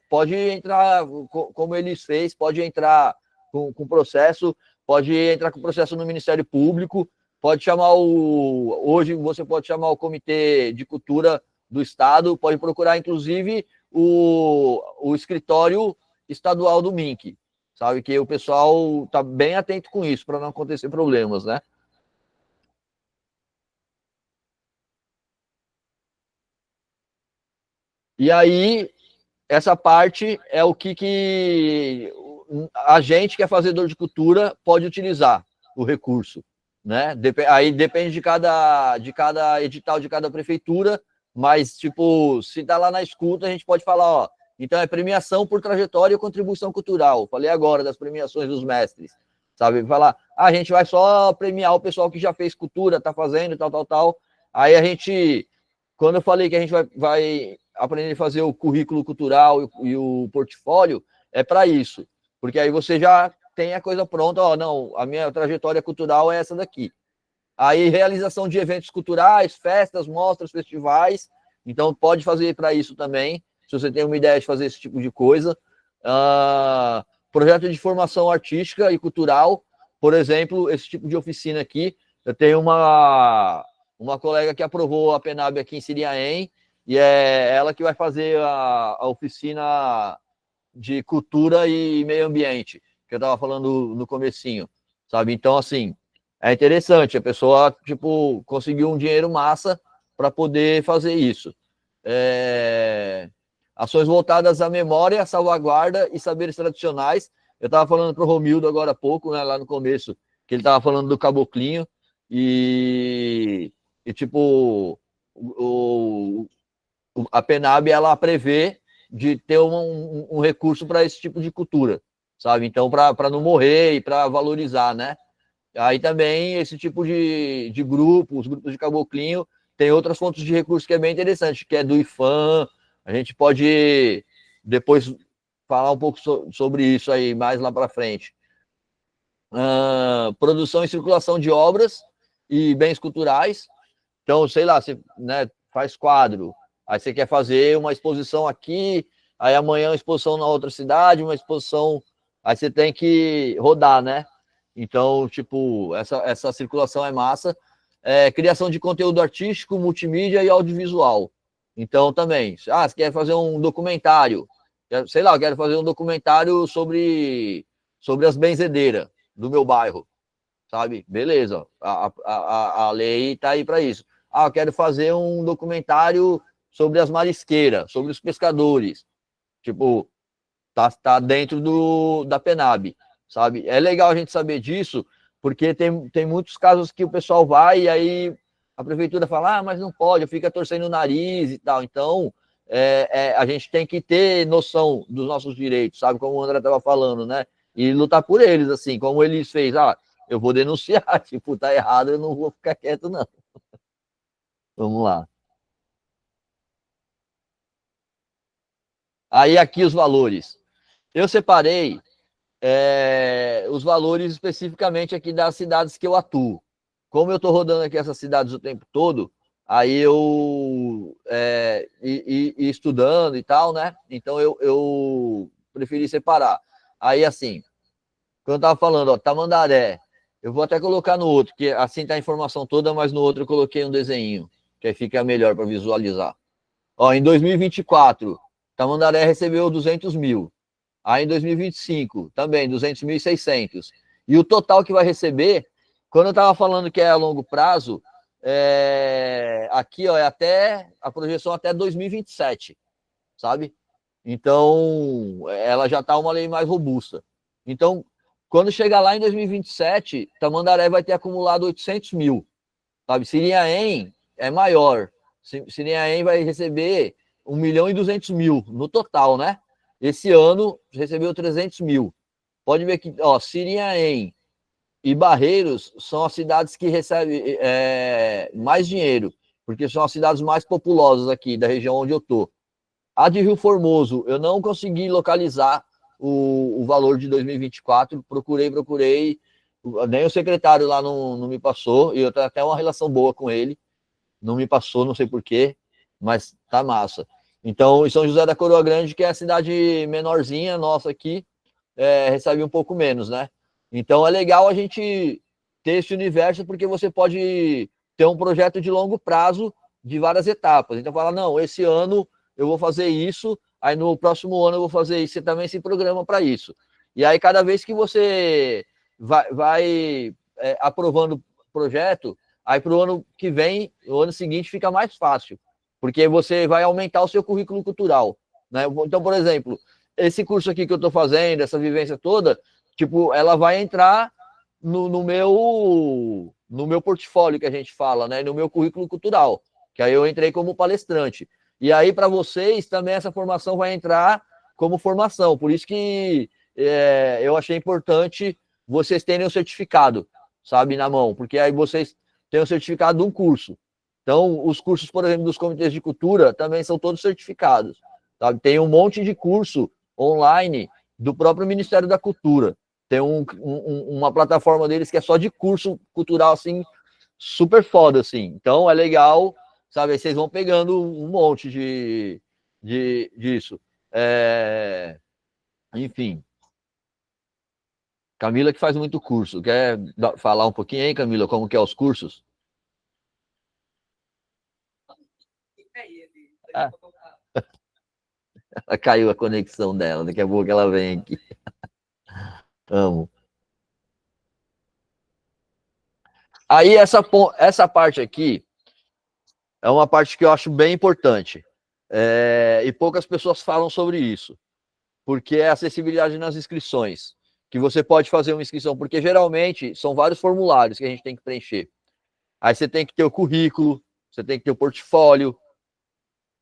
pode entrar, como eles fez, pode entrar com processo, pode entrar com processo no Ministério Público, pode chamar hoje você pode chamar o Comitê de Cultura do Estado, pode procurar, inclusive, o escritório estadual do MINC, sabe? Que o pessoal está bem atento com isso, para não acontecer problemas, né? E aí, essa parte é o que a gente, que é fazedor de cultura, pode utilizar o recurso, né? Aí depende de cada edital de cada prefeitura, mas, tipo, se tá lá na escuta, a gente pode falar, ó, então é premiação por trajetória e contribuição cultural. Falei agora das premiações dos mestres, sabe? Falar, a gente vai só premiar o pessoal que já fez cultura, tá fazendo, tal. Aí a gente, quando eu falei que a gente vai aprender a fazer o currículo cultural e o portfólio, é para isso. Porque aí você já tem a coisa pronta, ó, não, a minha trajetória cultural é essa daqui. Aí, realização de eventos culturais, festas, mostras, festivais, então pode fazer para isso também, se você tem uma ideia de fazer esse tipo de coisa. Projeto de formação artística e cultural, por exemplo, esse tipo de oficina aqui, eu tenho uma colega que aprovou a PENAB aqui em Siriaém, e é ela que vai fazer a oficina de cultura e meio ambiente, que eu estava falando no comecinho, sabe? Então, assim, é interessante, a pessoa, tipo, conseguiu um dinheiro massa para poder fazer isso. Ações voltadas à memória, salvaguarda e saberes tradicionais. Eu estava falando para o Romildo agora há pouco, né, lá no começo, que ele estava falando do caboclinho, e tipo, a PENAB, ela prevê de ter um recurso para esse tipo de cultura, sabe? Então, para não morrer e para valorizar, né? Aí também esse tipo de grupo, os grupos de caboclinho, tem outras fontes de recursos que é bem interessante, que é do IFAM. A gente pode depois falar um pouco sobre isso aí mais lá para frente. Produção e circulação de obras e bens culturais. Então, sei lá, você, né, faz quadro, aí você quer fazer uma exposição aqui, aí amanhã uma exposição na outra cidade, uma exposição, aí você tem que rodar, né? Então, tipo, essa circulação é massa. Criação de conteúdo artístico, multimídia e audiovisual. Então, também, você quer fazer um documentário, sei lá, eu quero fazer um documentário sobre as benzedeiras do meu bairro, sabe? Beleza, a lei tá aí para isso. Eu quero fazer um documentário sobre as marisqueiras, sobre os pescadores. Tipo, tá dentro da Penab, sabe? É legal a gente saber disso, porque tem muitos casos que o pessoal vai e aí a prefeitura fala, mas não pode, fica torcendo o nariz e tal. Então, a gente tem que ter noção dos nossos direitos, sabe? Como o André estava falando, né? E lutar por eles, assim, como eles fez, eu vou denunciar, tipo, tá errado, eu não vou ficar quieto, não. Vamos lá. Aí aqui os valores. Eu separei os valores especificamente aqui das cidades que eu atuo. Como eu estou rodando aqui essas cidades o tempo todo, aí eu estudando e tal, né? Então eu preferi separar. Aí assim, quando eu estava falando, ó, Tamandaré, eu vou até colocar no outro, que assim tá a informação toda, mas no outro eu coloquei um desenho, que aí fica melhor para visualizar. Ó, em 2024, Tamandaré recebeu 200 mil. Aí em 2025, também 200.600. E o total que vai receber, quando eu estava falando que é a longo prazo, aqui ó, é até a projeção até 2027, sabe? Então, ela já está uma lei mais robusta. Então, quando chegar lá em 2027, Tamandaré vai ter acumulado 800 mil, sabe? Sirinhaém é maior. Sirinhaém vai receber 1.200.000 no total, né? Esse ano recebeu 300 mil. Pode ver que, ó, Sirinhaém e Barreiros são as cidades que recebem mais dinheiro, porque são as cidades mais populosas aqui da região onde eu tô. A de Rio Formoso, eu não consegui localizar o valor de 2024, procurei, nem o secretário lá não me passou, e eu tenho até uma relação boa com ele, não me passou, não sei porquê, mas tá massa. Então, em São José da Coroa Grande, que é a cidade menorzinha nossa aqui, recebe um pouco menos, né? Então, é legal a gente ter esse universo, porque você pode ter um projeto de longo prazo, de várias etapas. Então, fala, não, esse ano eu vou fazer isso, aí no próximo ano eu vou fazer isso, você também se programa para isso. E aí, cada vez que você vai aprovando o projeto, aí para o ano que vem, o ano seguinte, fica mais fácil, porque você vai aumentar o seu currículo cultural, né? Então, por exemplo, esse curso aqui que eu estou fazendo, essa vivência toda, tipo, ela vai entrar no meu portfólio, que a gente fala, né? No meu currículo cultural, que aí eu entrei como palestrante. E aí, para vocês, também essa formação vai entrar como formação. Por isso que eu achei importante vocês terem o certificado, sabe, na mão, porque aí vocês têm o certificado de um curso. Então, os cursos, por exemplo, dos comitês de cultura também são todos certificados, sabe? Tem um monte de curso online do próprio Ministério da Cultura. Tem uma plataforma deles que é só de curso cultural, assim, super foda, assim. Então, é legal, sabe? Aí vocês vão pegando um monte disso. Enfim. Camila que faz muito curso. Quer falar um pouquinho aí, Camila, como que é os cursos? Caiu a conexão dela, daqui a pouco ela vem aqui. Amo. Aí essa parte aqui é uma parte que eu acho bem importante. E poucas pessoas falam sobre isso, porque é a acessibilidade nas inscrições, que você pode fazer uma inscrição, porque geralmente são vários formulários que a gente tem que preencher. Aí você tem que ter o currículo, você tem que ter o portfólio,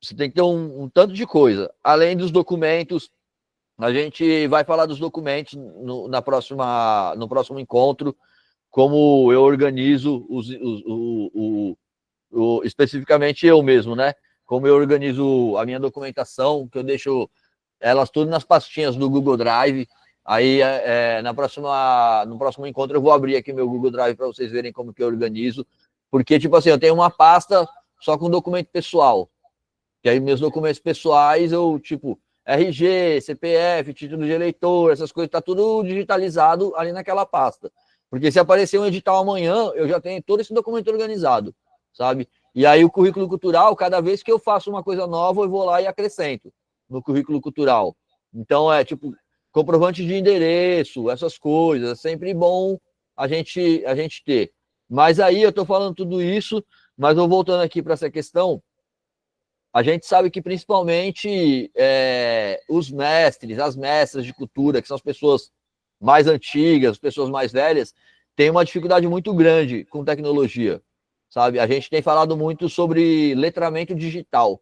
você tem que ter um tanto de coisa. Além dos documentos, a gente vai falar dos documentos no próximo encontro, como eu organizo especificamente eu mesmo, né? Como eu organizo a minha documentação, que eu deixo elas tudo nas pastinhas do Google Drive. Aí, no próximo encontro, eu vou abrir aqui meu Google Drive para vocês verem como que eu organizo. Porque, tipo assim, eu tenho uma pasta só com documento pessoal. Que aí meus documentos pessoais, eu, tipo, RG, CPF, título de eleitor, essas coisas, tá tudo digitalizado ali naquela pasta. Porque se aparecer um edital amanhã, eu já tenho todo esse documento organizado, sabe? E aí o currículo cultural, cada vez que eu faço uma coisa nova, eu vou lá e acrescento no currículo cultural. Então, tipo, comprovante de endereço, essas coisas, é sempre bom a gente ter. Mas aí eu estou falando tudo isso, mas vou voltando aqui para essa questão. A gente sabe que principalmente os mestres, as mestras de cultura, que são as pessoas mais antigas, as pessoas mais velhas, têm uma dificuldade muito grande com tecnologia, sabe? A gente tem falado muito sobre letramento digital.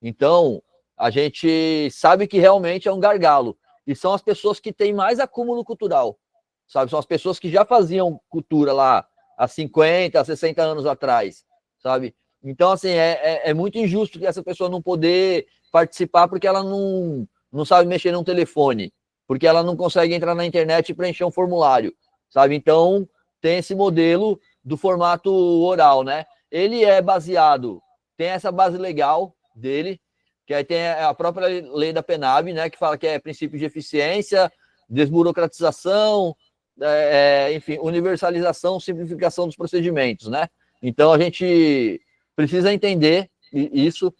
Então, a gente sabe que realmente é um gargalo. E são as pessoas que têm mais acúmulo cultural, sabe? São as pessoas que já faziam cultura lá há 50, 60 anos atrás, sabe? Então, assim, é muito injusto que essa pessoa não poder participar porque ela não sabe mexer num telefone, porque ela não consegue entrar na internet e preencher um formulário, sabe? Então, tem esse modelo do formato oral, né? Ele é baseado, tem essa base legal dele, que aí tem a própria lei da PENAB, né, que fala que é princípio de eficiência, desburocratização, enfim, universalização, simplificação dos procedimentos, né? Então, a gente precisa entender isso.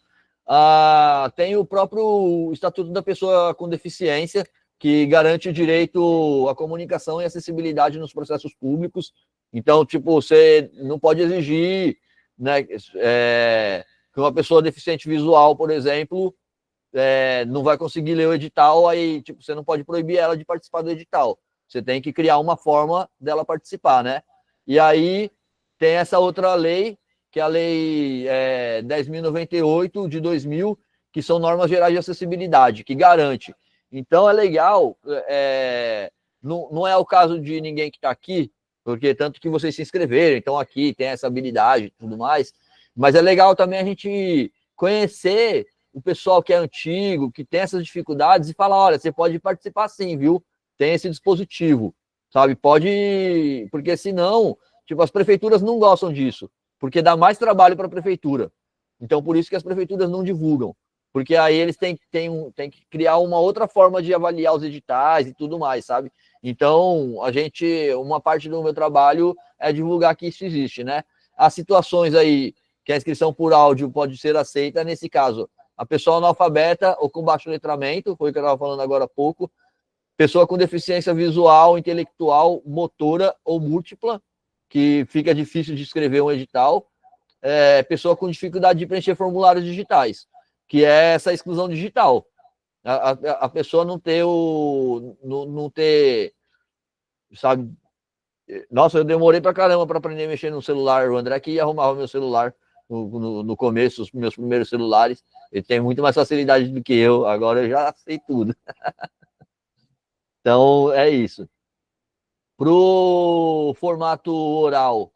Tem o próprio Estatuto da Pessoa com Deficiência, que garante o direito à comunicação e acessibilidade nos processos públicos. Então, tipo, você não pode exigir, né, que uma pessoa deficiente visual, por exemplo, não vai conseguir ler o edital, aí tipo, você não pode proibir ela de participar do edital. Você tem que criar uma forma dela participar, né? E aí tem essa outra lei, que é a Lei 10.098 de 2000, que são normas gerais de acessibilidade, que garante. Então é legal, não é o caso de ninguém que está aqui, porque tanto que vocês se inscreveram, então aqui tem essa habilidade e tudo mais, mas é legal também a gente conhecer o pessoal que é antigo, que tem essas dificuldades e falar, olha, você pode participar sim, viu? Tem esse dispositivo, sabe? Pode, porque senão, tipo, as prefeituras não gostam disso, porque dá mais trabalho para a prefeitura. Então, por isso que as prefeituras não divulgam, porque aí eles têm que criar uma outra forma de avaliar os editais e tudo mais, sabe? Então, uma parte do meu trabalho é divulgar que isso existe, né? As situações aí que a inscrição por áudio pode ser aceita, nesse caso, a pessoa analfabeta ou com baixo letramento, foi o que eu estava falando agora há pouco, pessoa com deficiência visual, intelectual, motora ou múltipla, que fica difícil de escrever um edital, pessoa com dificuldade de preencher formulários digitais, que é essa exclusão digital. A pessoa não ter, sabe? Nossa, eu demorei pra caramba para aprender a mexer no celular. O André que arrumava meu celular no começo, os meus primeiros celulares. Ele tem muito mais facilidade do que eu. Agora eu já sei tudo. Então, é isso. Pro formato oral,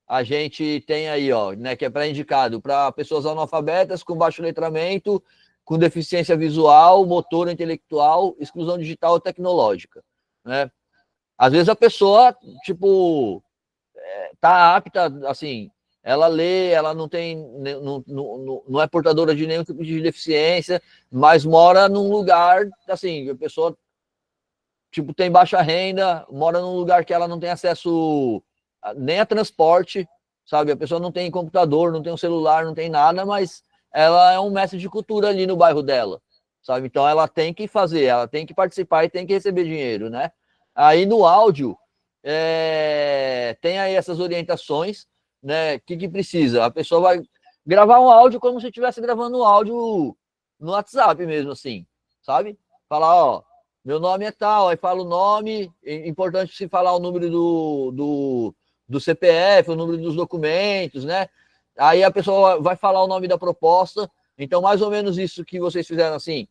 a gente tem aí, ó, né, que é pré-indicado para pessoas analfabetas, com baixo letramento, com deficiência visual, motora, intelectual, exclusão digital ou tecnológica, né? Às vezes a pessoa, tipo, tá apta, assim, ela lê, ela não tem, não é portadora de nenhum tipo de deficiência, mas mora num lugar, assim, a pessoa, tipo, tem baixa renda, mora num lugar que ela não tem acesso nem a transporte, sabe? A pessoa não tem computador, não tem um celular, não tem nada, mas ela é um mestre de cultura ali no bairro dela, sabe? Então ela tem que fazer, ela tem que participar e tem que receber dinheiro, né? Aí no áudio, tem aí essas orientações, né? O que precisa? A pessoa vai gravar um áudio como se estivesse gravando um áudio no WhatsApp mesmo, assim, sabe? Falar, ó, meu nome é tal, aí fala o nome, é importante se falar o número do CPF, o número dos documentos, né? Aí a pessoa vai falar o nome da proposta, então mais ou menos isso que vocês fizeram assim,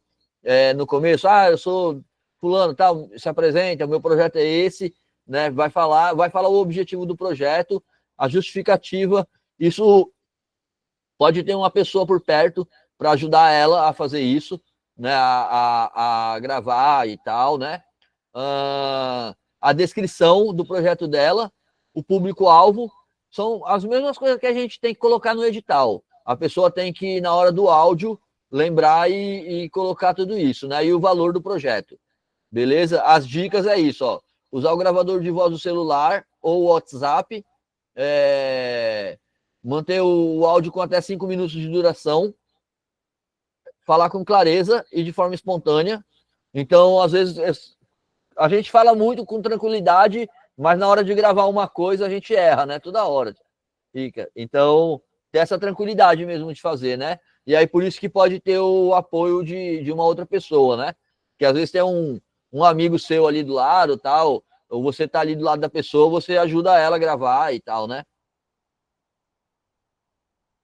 no começo, eu sou fulano, tal, se apresenta, o meu projeto é esse, né? Vai falar o objetivo do projeto, a justificativa. Isso pode ter uma pessoa por perto para ajudar ela a fazer isso, né? A gravar e tal, né? A descrição do projeto dela, o público-alvo, são as mesmas coisas que a gente tem que colocar no edital. A pessoa tem que, na hora do áudio, lembrar e colocar tudo isso, né? E o valor do projeto. Beleza? As dicas é isso, ó. Usar o gravador de voz do celular ou o WhatsApp, manter o áudio com até 5 minutos de duração, falar com clareza e de forma espontânea. Então, às vezes, a gente fala muito com tranquilidade, mas na hora de gravar uma coisa a gente erra, né? Toda hora. Fica. Então, ter essa tranquilidade mesmo de fazer, né? E aí, por isso que pode ter o apoio de uma outra pessoa, né? Que às vezes tem um amigo seu ali do lado, tal, ou você tá ali do lado da pessoa, você ajuda ela a gravar e tal, né?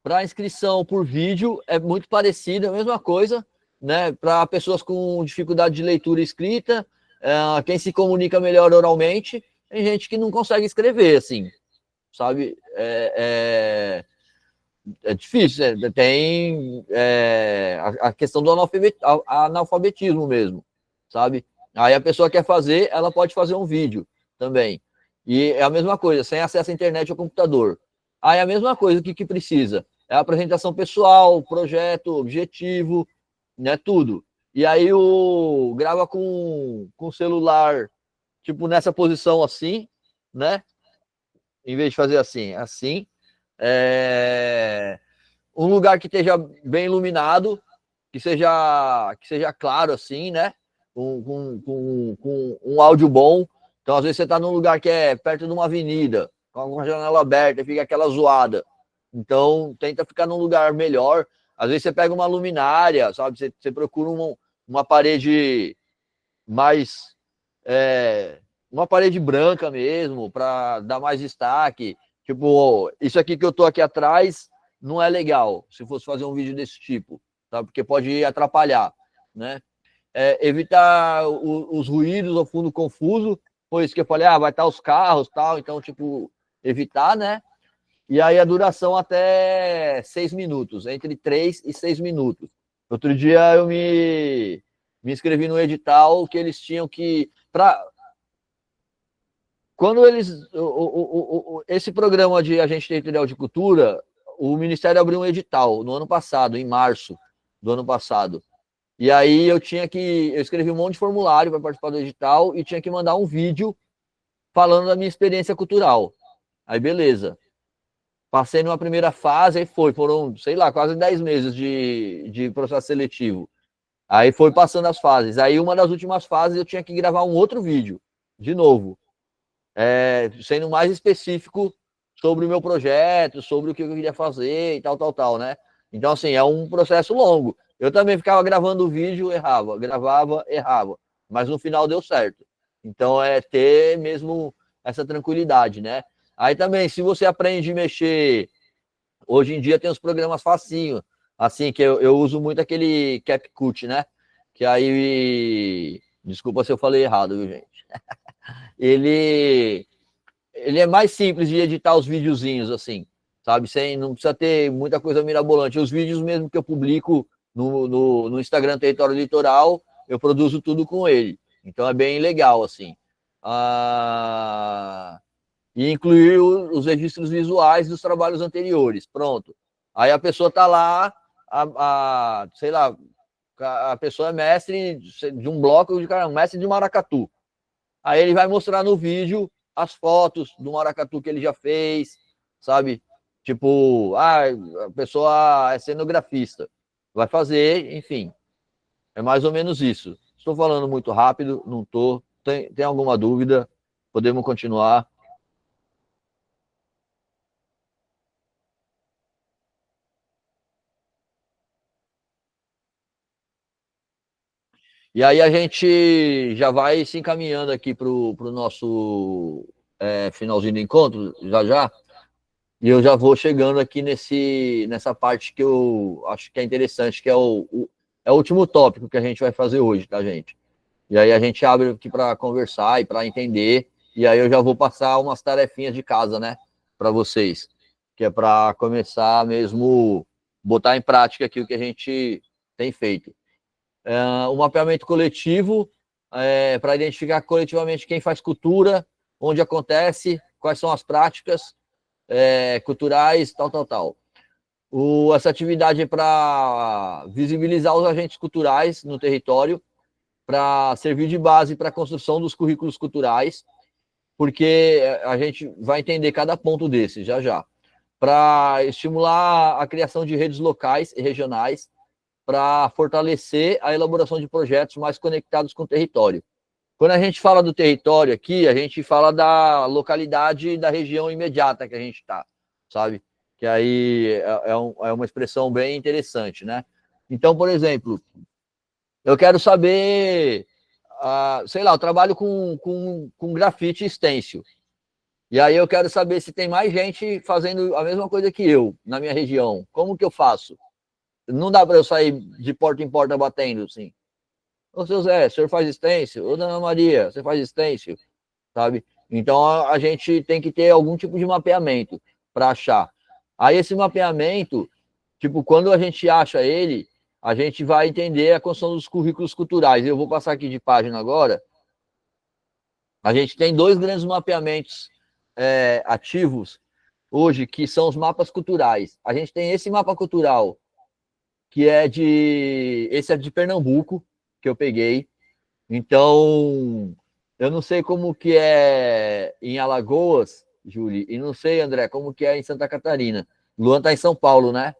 Para inscrição por vídeo é muito parecido, é a mesma coisa, né? Para pessoas com dificuldade de leitura e escrita, quem se comunica melhor oralmente, tem gente que não consegue escrever, assim, sabe? É difícil, tem a questão do analfabetismo mesmo, sabe? Aí a pessoa quer fazer, ela pode fazer um vídeo também. E é a mesma coisa, sem acesso à internet ou computador. Aí a mesma coisa, o que precisa? É a apresentação pessoal, projeto, objetivo, né, tudo. E aí grava com o celular, tipo, nessa posição assim, né? Em vez de fazer assim. Um lugar que esteja bem iluminado, que seja claro assim, né? Com um áudio bom. Então, às vezes, você está num lugar que é perto de uma avenida, com uma janela aberta, e fica aquela zoada. Então, tenta ficar num lugar melhor. Às vezes, você pega uma luminária, sabe? Você procura uma parede mais... uma parede branca mesmo, para dar mais destaque. Tipo, isso aqui que eu tô aqui atrás não é legal, se fosse fazer um vídeo desse tipo, tá? Porque pode atrapalhar, né? Evitar os ruídos ao fundo confuso, foi isso que eu falei, vai estar os carros e tal, então, tipo, evitar, né? E aí a duração até 6 minutos, entre 3 e 6 minutos. Outro dia eu me inscrevi no edital que eles tinham que... Quando esse programa de agente territorial de cultura, o Ministério abriu um edital no ano passado, em março do ano passado. E aí eu escrevi um monte de formulário para participar do edital e tinha que mandar um vídeo falando da minha experiência cultural. Aí beleza. Passei numa primeira fase, aí foram, sei lá, quase 10 meses de processo seletivo. Aí foi passando as fases. Aí uma das últimas fases eu tinha que gravar um outro vídeo, de novo. Sendo mais específico sobre o meu projeto, sobre o que eu queria fazer e tal, né? Então, assim, é um processo longo. Eu também ficava gravando o vídeo, errava, gravava, errava, mas no final deu certo. Então, é ter mesmo essa tranquilidade, né? Aí também, se você aprende a mexer, hoje em dia tem os programas facinho, assim, que eu uso muito aquele CapCut, né? Que aí, desculpa se eu falei errado, viu, gente? Ele é mais simples de editar os videozinhos, assim, sabe? Não precisa ter muita coisa mirabolante. Os vídeos mesmo que eu publico no Instagram Território Litoral, eu produzo tudo com ele. Então é bem legal, assim. E incluir os registros visuais dos trabalhos anteriores. Pronto. Aí a pessoa tá lá, sei lá, a pessoa é mestre de um bloco, mestre de maracatu. Aí ele vai mostrar no vídeo as fotos do maracatu que ele já fez, sabe? Tipo, a pessoa é cenografista. Vai fazer, enfim. É mais ou menos isso. Estou falando muito rápido, não estou. Tem alguma dúvida? Podemos continuar. E aí a gente já vai se encaminhando aqui para o nosso finalzinho do encontro, já. E eu já vou chegando aqui nessa parte que eu acho que é interessante, que é o último tópico que a gente vai fazer hoje, tá, gente? E aí a gente abre aqui para conversar e para entender e aí eu já vou passar umas tarefinhas de casa, né, para vocês, que é para começar mesmo botar em prática aqui o que a gente tem feito. O mapeamento coletivo para identificar coletivamente quem faz cultura, onde acontece, quais são as práticas culturais, tal. Essa atividade é para visibilizar os agentes culturais no território, para servir de base para a construção dos currículos culturais, porque a gente vai entender cada ponto desse já. Para estimular a criação de redes locais e regionais, para fortalecer a elaboração de projetos mais conectados com o território. Quando a gente fala do território aqui, a gente fala da localidade da região imediata que a gente está, sabe? Que aí é uma expressão bem interessante, né? Então, por exemplo, eu quero saber, sei lá, eu trabalho com grafite e stencil. E aí eu quero saber se tem mais gente fazendo a mesma coisa que eu na minha região. Como que eu faço? Não dá para eu sair de porta em porta batendo, assim. Ô, seu Zé, o senhor faz stencil? Ô, dona Maria, você faz stencil? Sabe? Então a gente tem que ter algum tipo de mapeamento para achar. Aí esse mapeamento, tipo, quando a gente acha ele, a gente vai entender a construção dos currículos culturais. Eu vou passar aqui de página agora. A gente tem 2 grandes mapeamentos ativos hoje, que são os mapas culturais. A gente tem esse mapa cultural, que esse é de Pernambuco, que eu peguei. Então, eu não sei como que é em Alagoas, Júlia, e não sei, André, como que é em Santa Catarina. Luan tá em São Paulo, né?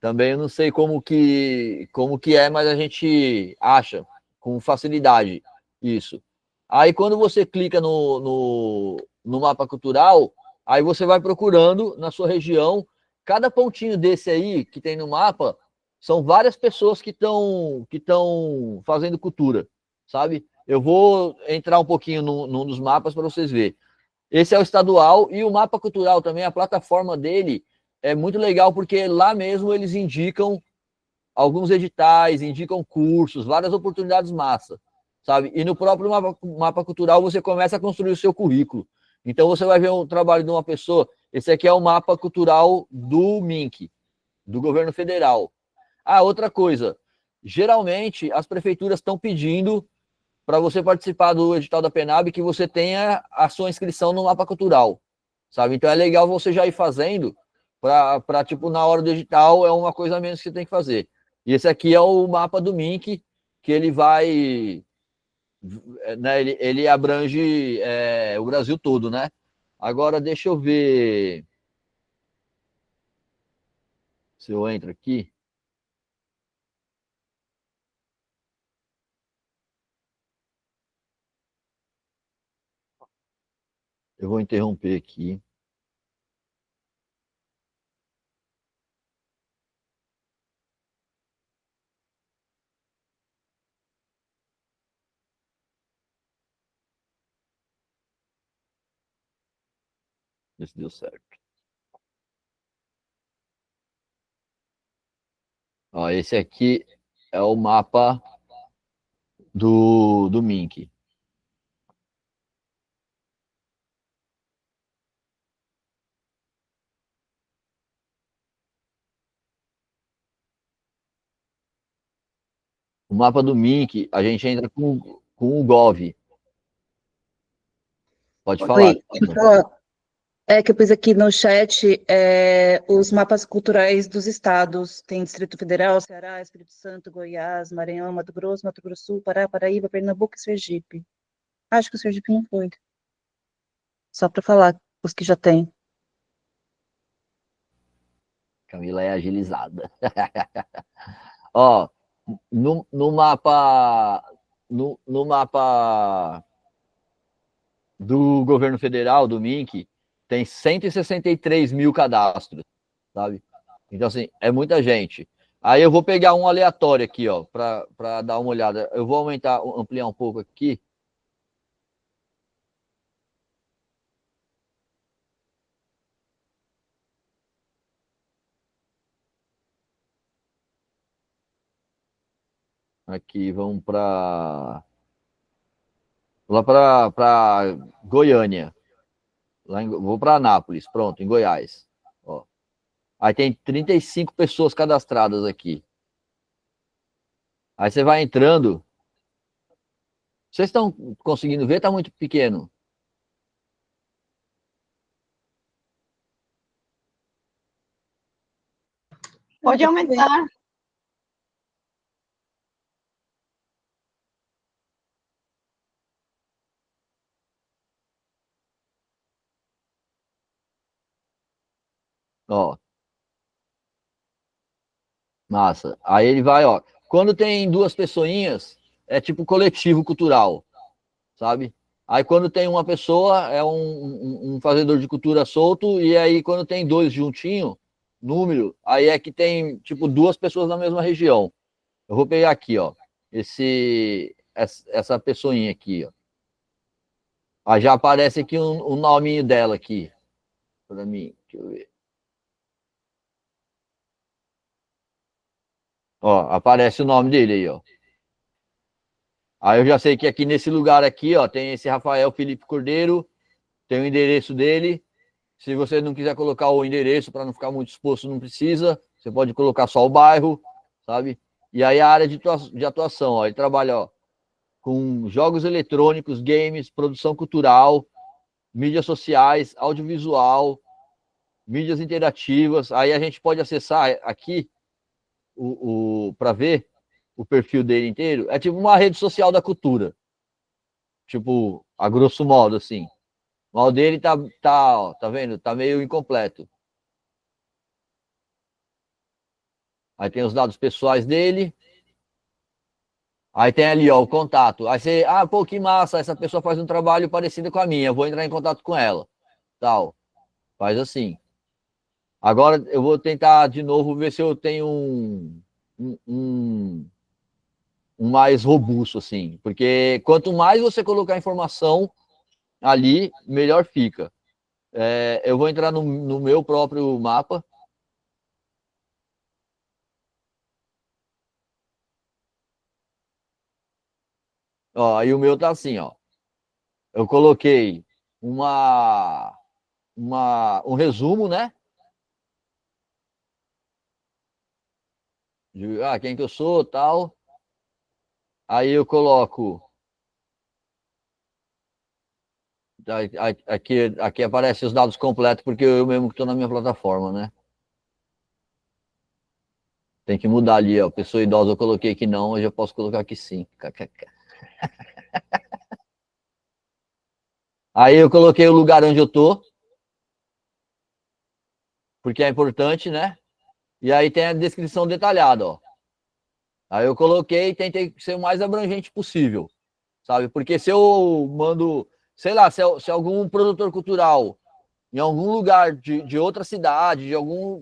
Também eu não sei como que é, mas a gente acha com facilidade isso. Aí quando você clica no mapa cultural, aí você vai procurando na sua região, cada pontinho desse aí que tem no mapa, são várias pessoas que estão fazendo cultura, sabe? Eu vou entrar um pouquinho num dos mapas para vocês verem. Esse é o estadual e o mapa cultural também, a plataforma dele é muito legal porque lá mesmo eles indicam alguns editais, indicam cursos, várias oportunidades massa, sabe? E no próprio mapa cultural você começa a construir o seu currículo. Então você vai ver um trabalho de uma pessoa, esse aqui é o mapa cultural do MINC, do governo federal. Outra coisa, geralmente as prefeituras estão pedindo para você participar do edital da Penab que você tenha a sua inscrição no mapa cultural, sabe? Então é legal você já ir fazendo para tipo, na hora do edital é uma coisa a menos que você tem que fazer. E esse aqui é o mapa do MINC, que ele vai, né, ele abrange o Brasil todo, né? Agora deixa eu ver se eu entro aqui. Eu vou interromper aqui. Ver se deu certo. Ó, esse aqui é o mapa do MINC. O mapa do MINC, a gente entra com o Gov. Pode falar. Oi, que eu pus aqui no chat os mapas culturais dos estados. Tem Distrito Federal, Ceará, Espírito Santo, Goiás, Maranhão, Mato Grosso do Sul, Pará, Paraíba, Pernambuco e Sergipe. Acho que o Sergipe não foi. Só para falar os que já tem. Camila é agilizada. Ó, no mapa no mapa do governo federal, do MINC, tem 163 mil cadastros, sabe? Então, assim, é muita gente. Aí eu vou pegar um aleatório aqui, ó, para dar uma olhada. Eu vou ampliar um pouco aqui. Aqui, vamos para lá para Goiânia. Vou para Anápolis, pronto, em Goiás. Ó. Aí tem 35 pessoas cadastradas aqui. Aí você vai entrando. Vocês estão conseguindo ver? Está muito pequeno. Pode aumentar. Ó. Massa. Aí ele vai, ó. Quando tem duas pessoinhas, é tipo coletivo cultural, sabe? Aí quando tem uma pessoa, é um fazedor de cultura solto, e aí quando tem dois juntinho, número, aí é que tem, tipo, duas pessoas na mesma região. Eu vou pegar aqui, ó, essa pessoinha aqui, ó. Aí já aparece aqui o nominho dela aqui, pra mim, deixa eu ver. Ó, aparece o nome dele aí, ó. Aí eu já sei que aqui nesse lugar aqui, ó, tem esse Rafael Felipe Cordeiro, tem o endereço dele. Se você não quiser colocar o endereço para não ficar muito exposto, não precisa. Você pode colocar só o bairro, sabe? E aí a área de atuação, ó, ele trabalha, ó, com jogos eletrônicos, games, produção cultural, mídias sociais, audiovisual, mídias interativas. Aí a gente pode acessar aqui para ver o perfil dele inteiro. É tipo uma rede social da cultura. Tipo, a grosso modo, assim. Mas o dele ó, tá vendo? Tá meio incompleto. Aí tem os dados pessoais dele. Aí tem ali, ó, o contato. Aí você, pô, que massa, essa pessoa faz um trabalho parecido com a minha, eu vou entrar em contato com ela. Tal. Faz assim. Agora eu vou tentar de novo ver se eu tenho um mais robusto, assim. Porque quanto mais você colocar informação ali, melhor fica. Eu vou entrar no meu próprio mapa. Ó, aí o meu tá assim, ó. Eu coloquei um resumo, né? De quem que eu sou, tal. Aí eu coloco. Aqui aparece os dados completos, porque eu mesmo que estou na minha plataforma, né? Tem que mudar ali, ó. Pessoa idosa eu coloquei que não, eu já posso colocar que sim. Aí eu coloquei o lugar onde eu tô, porque é importante, né? E aí tem a descrição detalhada, ó. Aí eu coloquei, tentei ser o mais abrangente possível, sabe? Porque se eu mando, sei lá, se algum produtor cultural em algum lugar de outra cidade,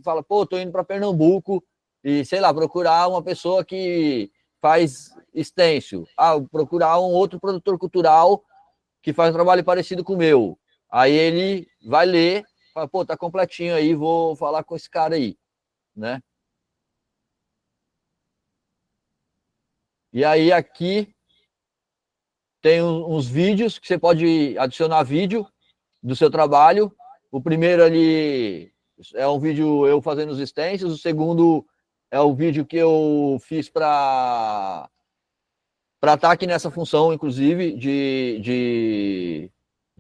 fala, pô, tô indo para Pernambuco e, sei lá, procurar uma pessoa que faz stencil. Procurar um outro produtor cultural que faz um trabalho parecido com o meu. Aí ele vai ler, fala, pô, tá completinho aí, vou falar com esse cara aí, né? E aí aqui tem uns vídeos que você pode adicionar vídeo do seu trabalho. O primeiro ali é um vídeo eu fazendo os stencils, o segundo é o vídeo que eu fiz para estar aqui nessa função, inclusive, de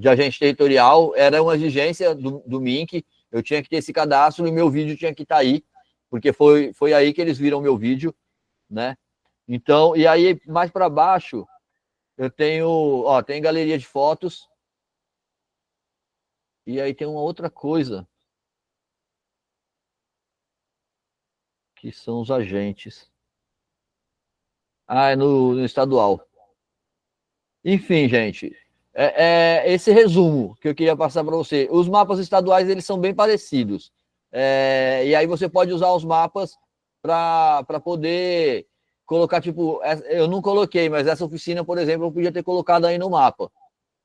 agente territorial. Era uma exigência do MINC, eu tinha que ter esse cadastro e meu vídeo tinha que estar aí, porque foi aí que eles viram meu vídeo, né? Então, e aí mais para baixo eu tenho, ó, tem galeria de fotos. E aí tem uma outra coisa, que são os agentes. É no estadual. Enfim, gente, esse resumo que eu queria passar para você. Os mapas estaduais, eles são bem parecidos. E aí você pode usar os mapas para poder colocar, tipo, eu não coloquei, mas essa oficina, por exemplo, eu podia ter colocado aí no mapa.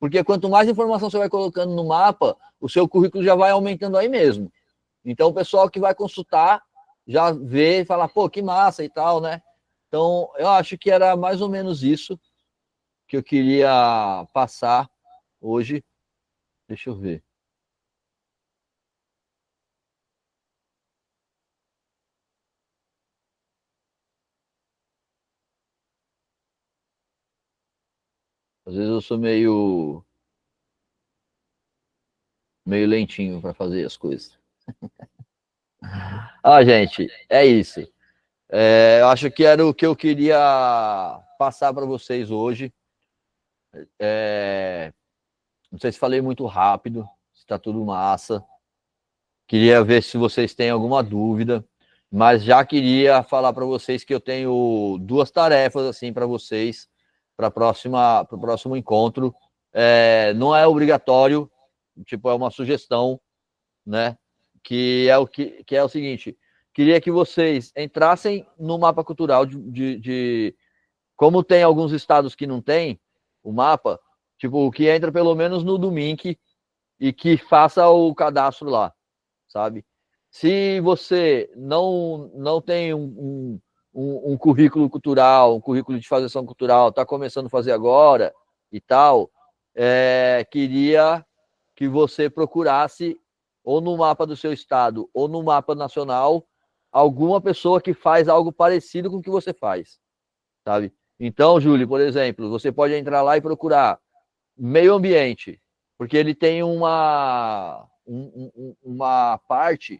Porque quanto mais informação você vai colocando no mapa, o seu currículo já vai aumentando aí mesmo. Então, o pessoal que vai consultar já vê e fala, pô, que massa e tal, né? Então, eu acho que era mais ou menos isso. que eu queria passar hoje. Deixa eu ver. Às vezes eu sou meio lentinho para fazer as coisas. Gente, é isso. Eu acho que era o que eu queria passar para vocês hoje. Não sei se falei muito rápido, se está tudo massa. Queria ver se vocês têm alguma dúvida, mas já queria falar para vocês que eu tenho 2 tarefas assim para vocês para o próximo encontro. Não é obrigatório, tipo, é uma sugestão, né? Que é o seguinte: queria que vocês entrassem no mapa cultural como tem alguns estados que não tem o mapa, tipo, que entra pelo menos no Dominque e que faça o cadastro lá, sabe? Se você não tem um currículo cultural, um currículo de fazer ação cultural, está começando a fazer agora e tal, queria que você procurasse ou no mapa do seu estado ou no mapa nacional alguma pessoa que faz algo parecido com o que você faz, sabe? Então, Júlio, por exemplo, você pode entrar lá e procurar meio ambiente, porque ele tem uma parte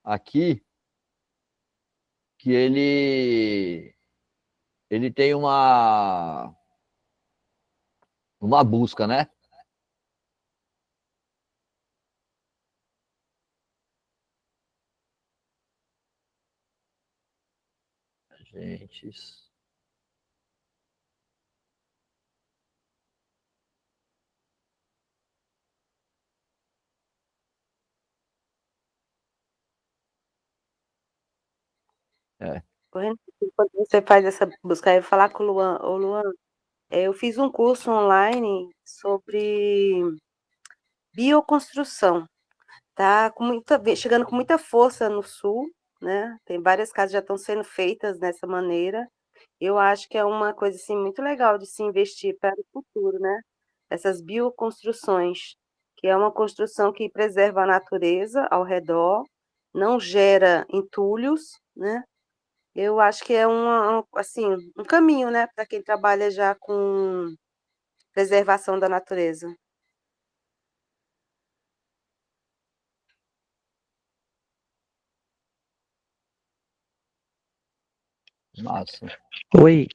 aqui que ele tem uma busca, né? Gente, Quando você faz essa busca, eu vou falar com o Luan. Ô, Luan, eu fiz um curso online sobre bioconstrução. Tá chegando com muita força no sul, né? Tem várias casas que já estão sendo feitas dessa maneira. Eu acho que é uma coisa assim muito legal de se investir para o futuro, né? Essas bioconstruções, que é uma construção que preserva a natureza ao redor, não gera entulhos, né? Eu acho que é assim, um caminho, né, para quem trabalha já com preservação da natureza. massa. Oi,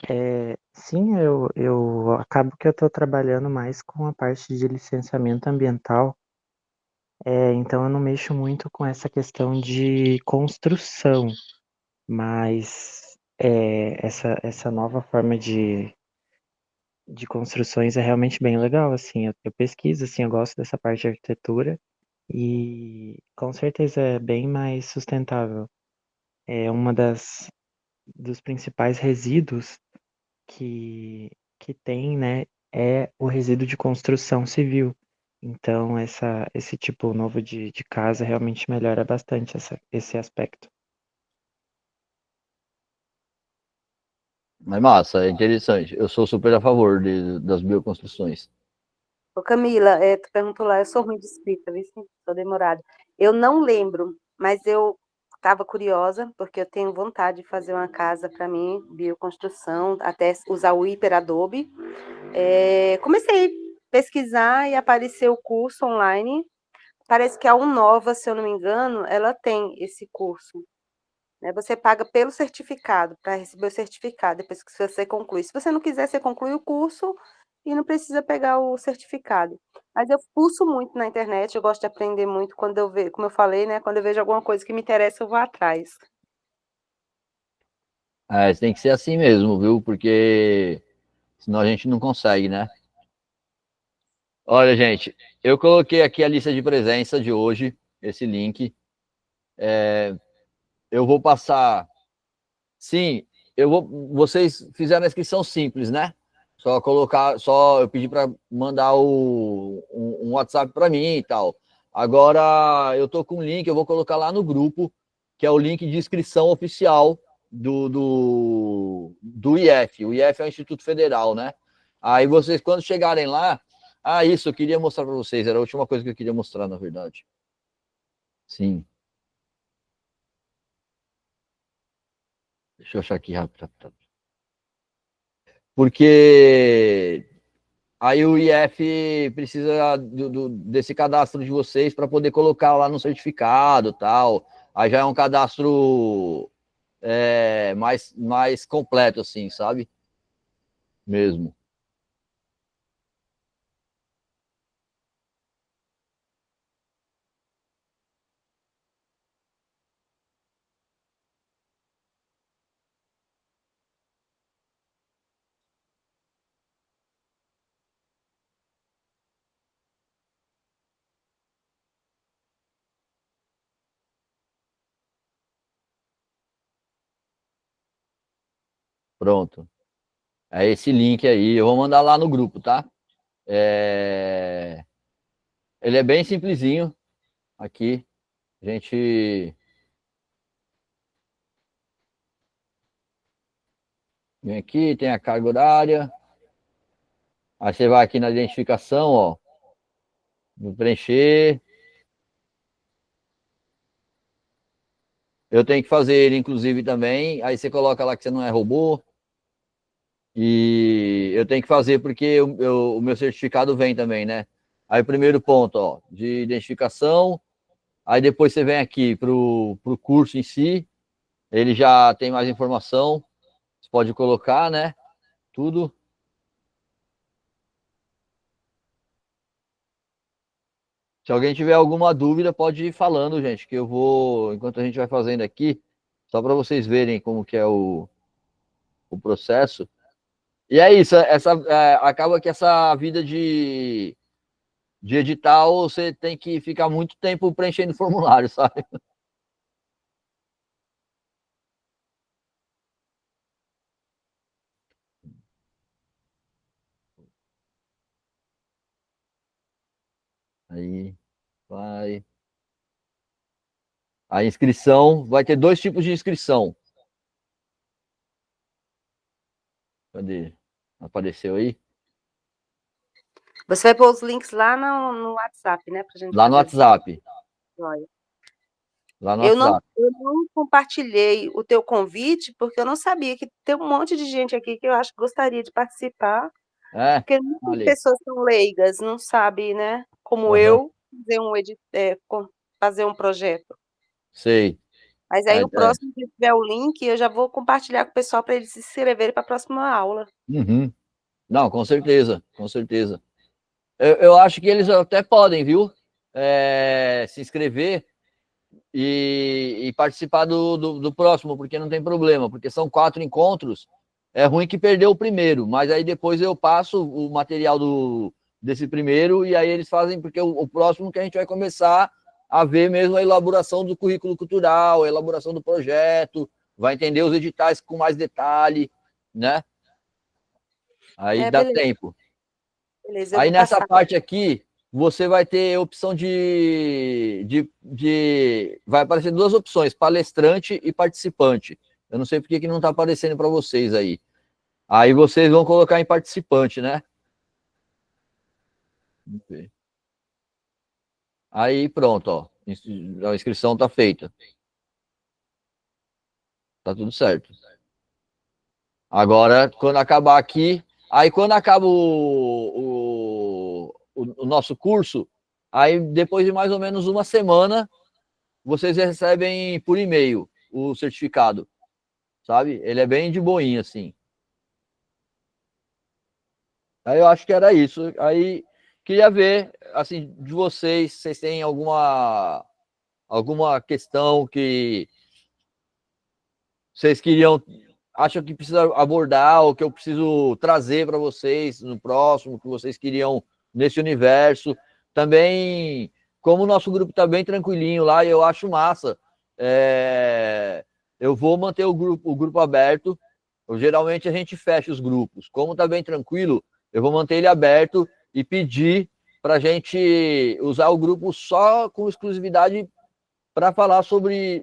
sim, eu acabo que eu estou trabalhando mais com a parte de licenciamento ambiental, então eu não mexo muito com essa questão de construção, mas essa nova forma de construções é realmente bem legal, assim, eu pesquiso, assim, eu gosto dessa parte de arquitetura e com certeza é bem mais sustentável. É uma dos principais resíduos que tem, né, é o resíduo de construção civil. Então, esse tipo novo de casa realmente melhora bastante esse aspecto. Mas massa, é interessante. Eu sou super a favor das bioconstruções. Ô Camila, tu perguntou lá, eu sou ruim de escrita, viu? Sou demorada. Eu não lembro, mas eu estava curiosa, porque eu tenho vontade de fazer uma casa para mim, bioconstrução, até usar o Hiper Adobe. Comecei a pesquisar e apareceu o curso online. Parece que a Unova, se eu não me engano, ela tem esse curso. Né? Você paga pelo certificado, para receber o certificado, depois que você conclui. Se você não quiser, você conclui o curso e não precisa pegar o certificado. Mas eu pulso muito na internet, eu gosto de aprender muito quando eu vejo, como eu falei, né? Quando eu vejo alguma coisa que me interessa, eu vou atrás. Tem que ser assim mesmo, viu? Porque senão a gente não consegue, né? Olha, gente, eu coloquei aqui a lista de presença de hoje, esse link. Eu vou passar. Sim, vocês fizeram a inscrição simples, né? Eu pedi para mandar um WhatsApp para mim e tal. Agora eu tô com um link, eu vou colocar lá no grupo, que é o link de inscrição oficial do IF. O IF é o Instituto Federal, né? Aí vocês, quando chegarem lá... Ah, isso, eu queria mostrar para vocês. Era a última coisa que eu queria mostrar, na verdade. Sim. Deixa eu achar aqui rápido. Porque aí o IF precisa desse cadastro de vocês para poder colocar lá no certificado e tal. Aí já é um cadastro mais completo, assim, sabe? Mesmo. Pronto. É esse link aí. Eu vou mandar lá no grupo, tá? Ele é bem simplesinho. Aqui. A gente vem aqui, tem a carga horária. Aí você vai aqui na identificação, ó. Vou preencher. Eu tenho que fazer ele, inclusive, também. Aí você coloca lá que você não é robô. E eu tenho que fazer porque o meu certificado vem também, né? Aí o primeiro ponto, ó, de identificação. Aí depois você vem aqui pro curso em si. Ele já tem mais informação. Você pode colocar, né? Tudo. Se alguém tiver alguma dúvida, pode ir falando, gente, que eu vou, enquanto a gente vai fazendo aqui, só para vocês verem como que é o processo. E é isso, acaba que essa vida de edital, você tem que ficar muito tempo preenchendo formulário, sabe? Aí vai. A inscrição, vai ter 2 tipos de inscrição. Cadê? Apareceu aí? Você vai pôr os links lá no WhatsApp, né? Pra gente Lá no fazer WhatsApp. Joia. Lá no Eu não, WhatsApp. eu não compartilhei o teu convite, porque eu não sabia que tem um monte de gente aqui que eu acho que gostaria de participar, É? porque muitas Olha aí. pessoas são leigas, não sabem, né? Como Aham. eu, fazer um projeto. Sei. Mas aí o próximo que tiver o link, eu já vou compartilhar com o pessoal para eles se inscreverem para a próxima aula. Uhum. Não, com certeza, com certeza. Eu acho que eles até podem, viu? Se inscrever e participar do próximo, porque não tem problema, porque são 4 encontros. É ruim que perdeu o primeiro, mas aí depois eu passo o material desse primeiro e aí eles fazem, porque o próximo que a gente vai começar a ver mesmo a elaboração do currículo cultural, a elaboração do projeto, vai entender os editais com mais detalhe, né? Aí dá Beleza. tempo. Beleza, eu Aí vou nessa passar. parte aqui, você vai ter opção vai aparecer 2 opções, palestrante e participante. Eu não sei porque que não está aparecendo para vocês aí. Aí vocês vão colocar em participante, né? Vamos ver. Aí pronto, ó. A inscrição está feita. Tá tudo certo. Agora, quando acabar aqui, aí quando acaba o nosso curso, aí depois de mais ou menos uma semana, vocês recebem por e-mail o certificado, sabe? Ele é bem de boinha, assim. Aí eu acho que era isso. Aí queria ver, assim, de vocês têm alguma questão que vocês acham que precisa abordar, ou que eu preciso trazer para vocês no próximo, que vocês queriam nesse universo. Também, como o nosso grupo está bem tranquilinho lá, e eu acho massa, eu vou manter o grupo aberto. Geralmente a gente fecha os grupos. Como está bem tranquilo, eu vou manter ele aberto e pedir para a gente usar o grupo só com exclusividade para falar sobre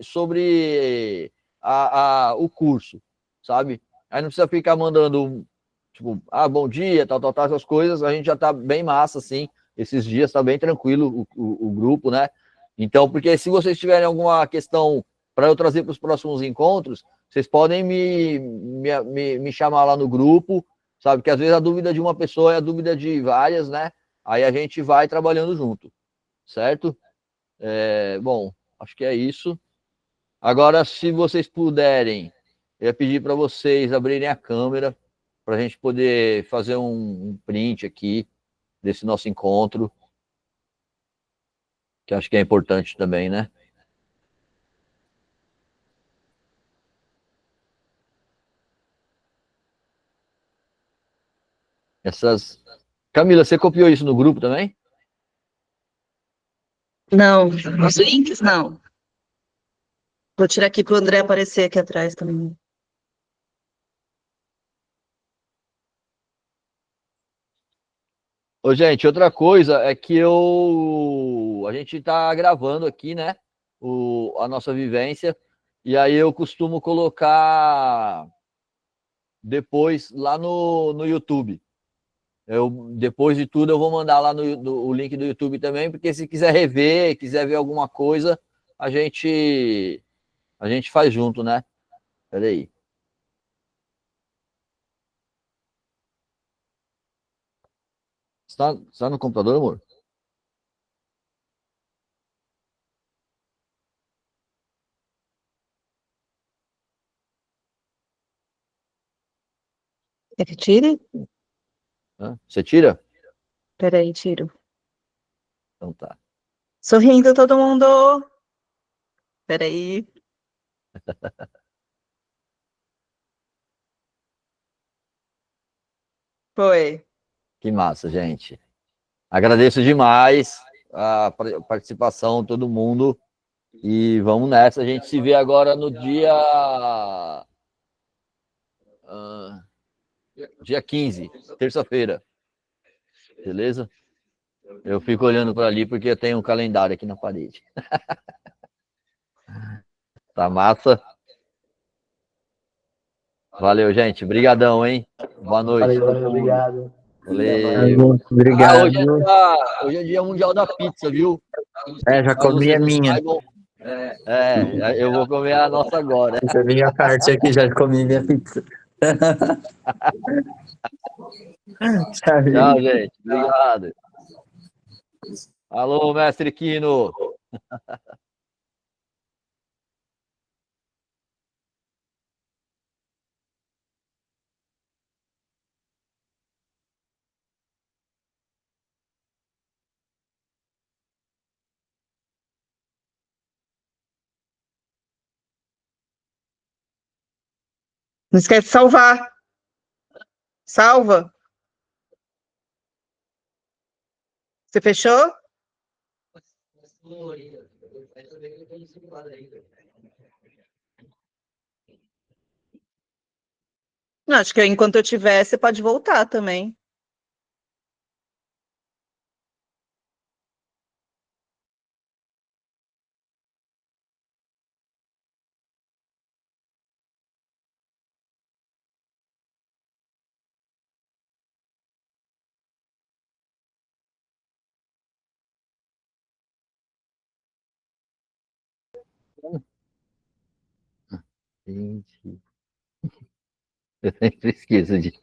o curso, sabe? Aí não precisa ficar mandando tipo, bom dia, tal, essas coisas, a gente já tá bem massa, assim, esses dias tá bem tranquilo o grupo, né? Então, porque se vocês tiverem alguma questão para eu trazer para os próximos encontros, vocês podem me chamar lá no grupo, sabe? Que às vezes a dúvida de uma pessoa é a dúvida de várias, né? Aí a gente vai trabalhando junto, certo? Bom, acho que é isso. Agora, se vocês puderem, eu ia pedir para vocês abrirem a câmera para a gente poder fazer um print aqui desse nosso encontro, que acho que é importante também, né? Essas. Camila, você copiou isso no grupo também? Não, os links não. Vou tirar aqui para o André aparecer aqui atrás também. Ô, gente, outra coisa é que a gente tá gravando aqui, né? A nossa vivência, e aí eu costumo colocar depois lá no YouTube. Depois de tudo, eu vou mandar lá o link do YouTube também, porque se quiser rever, quiser ver alguma coisa, a gente faz junto, né? Peraí. Você tá no computador, amor? Quer que tire? Você tira? Peraí, tiro. Então tá. Sorrindo todo mundo. Peraí. Foi. Que massa, gente. Agradeço demais a participação de todo mundo. E vamos nessa. A gente se vê agora no dia 15, terça-feira. Beleza? Eu fico olhando para ali porque tem um calendário aqui na parede. Tá massa? Valeu, gente. Obrigadão, hein? Boa noite. Valeu, obrigado. Valeu. Obrigado. Hoje é dia mundial da pizza, viu? Já Caso comi vocês a não minha. saibam, eu vou comer a nossa agora. Já vim a parte aqui, já comi minha pizza. Tchau, gente. Obrigado. Alô, mestre Quino. Não esquece de salvar. Salva. Você fechou? Não, acho que enquanto eu tiver, você pode voltar também. Gente, eu sempre esqueço de.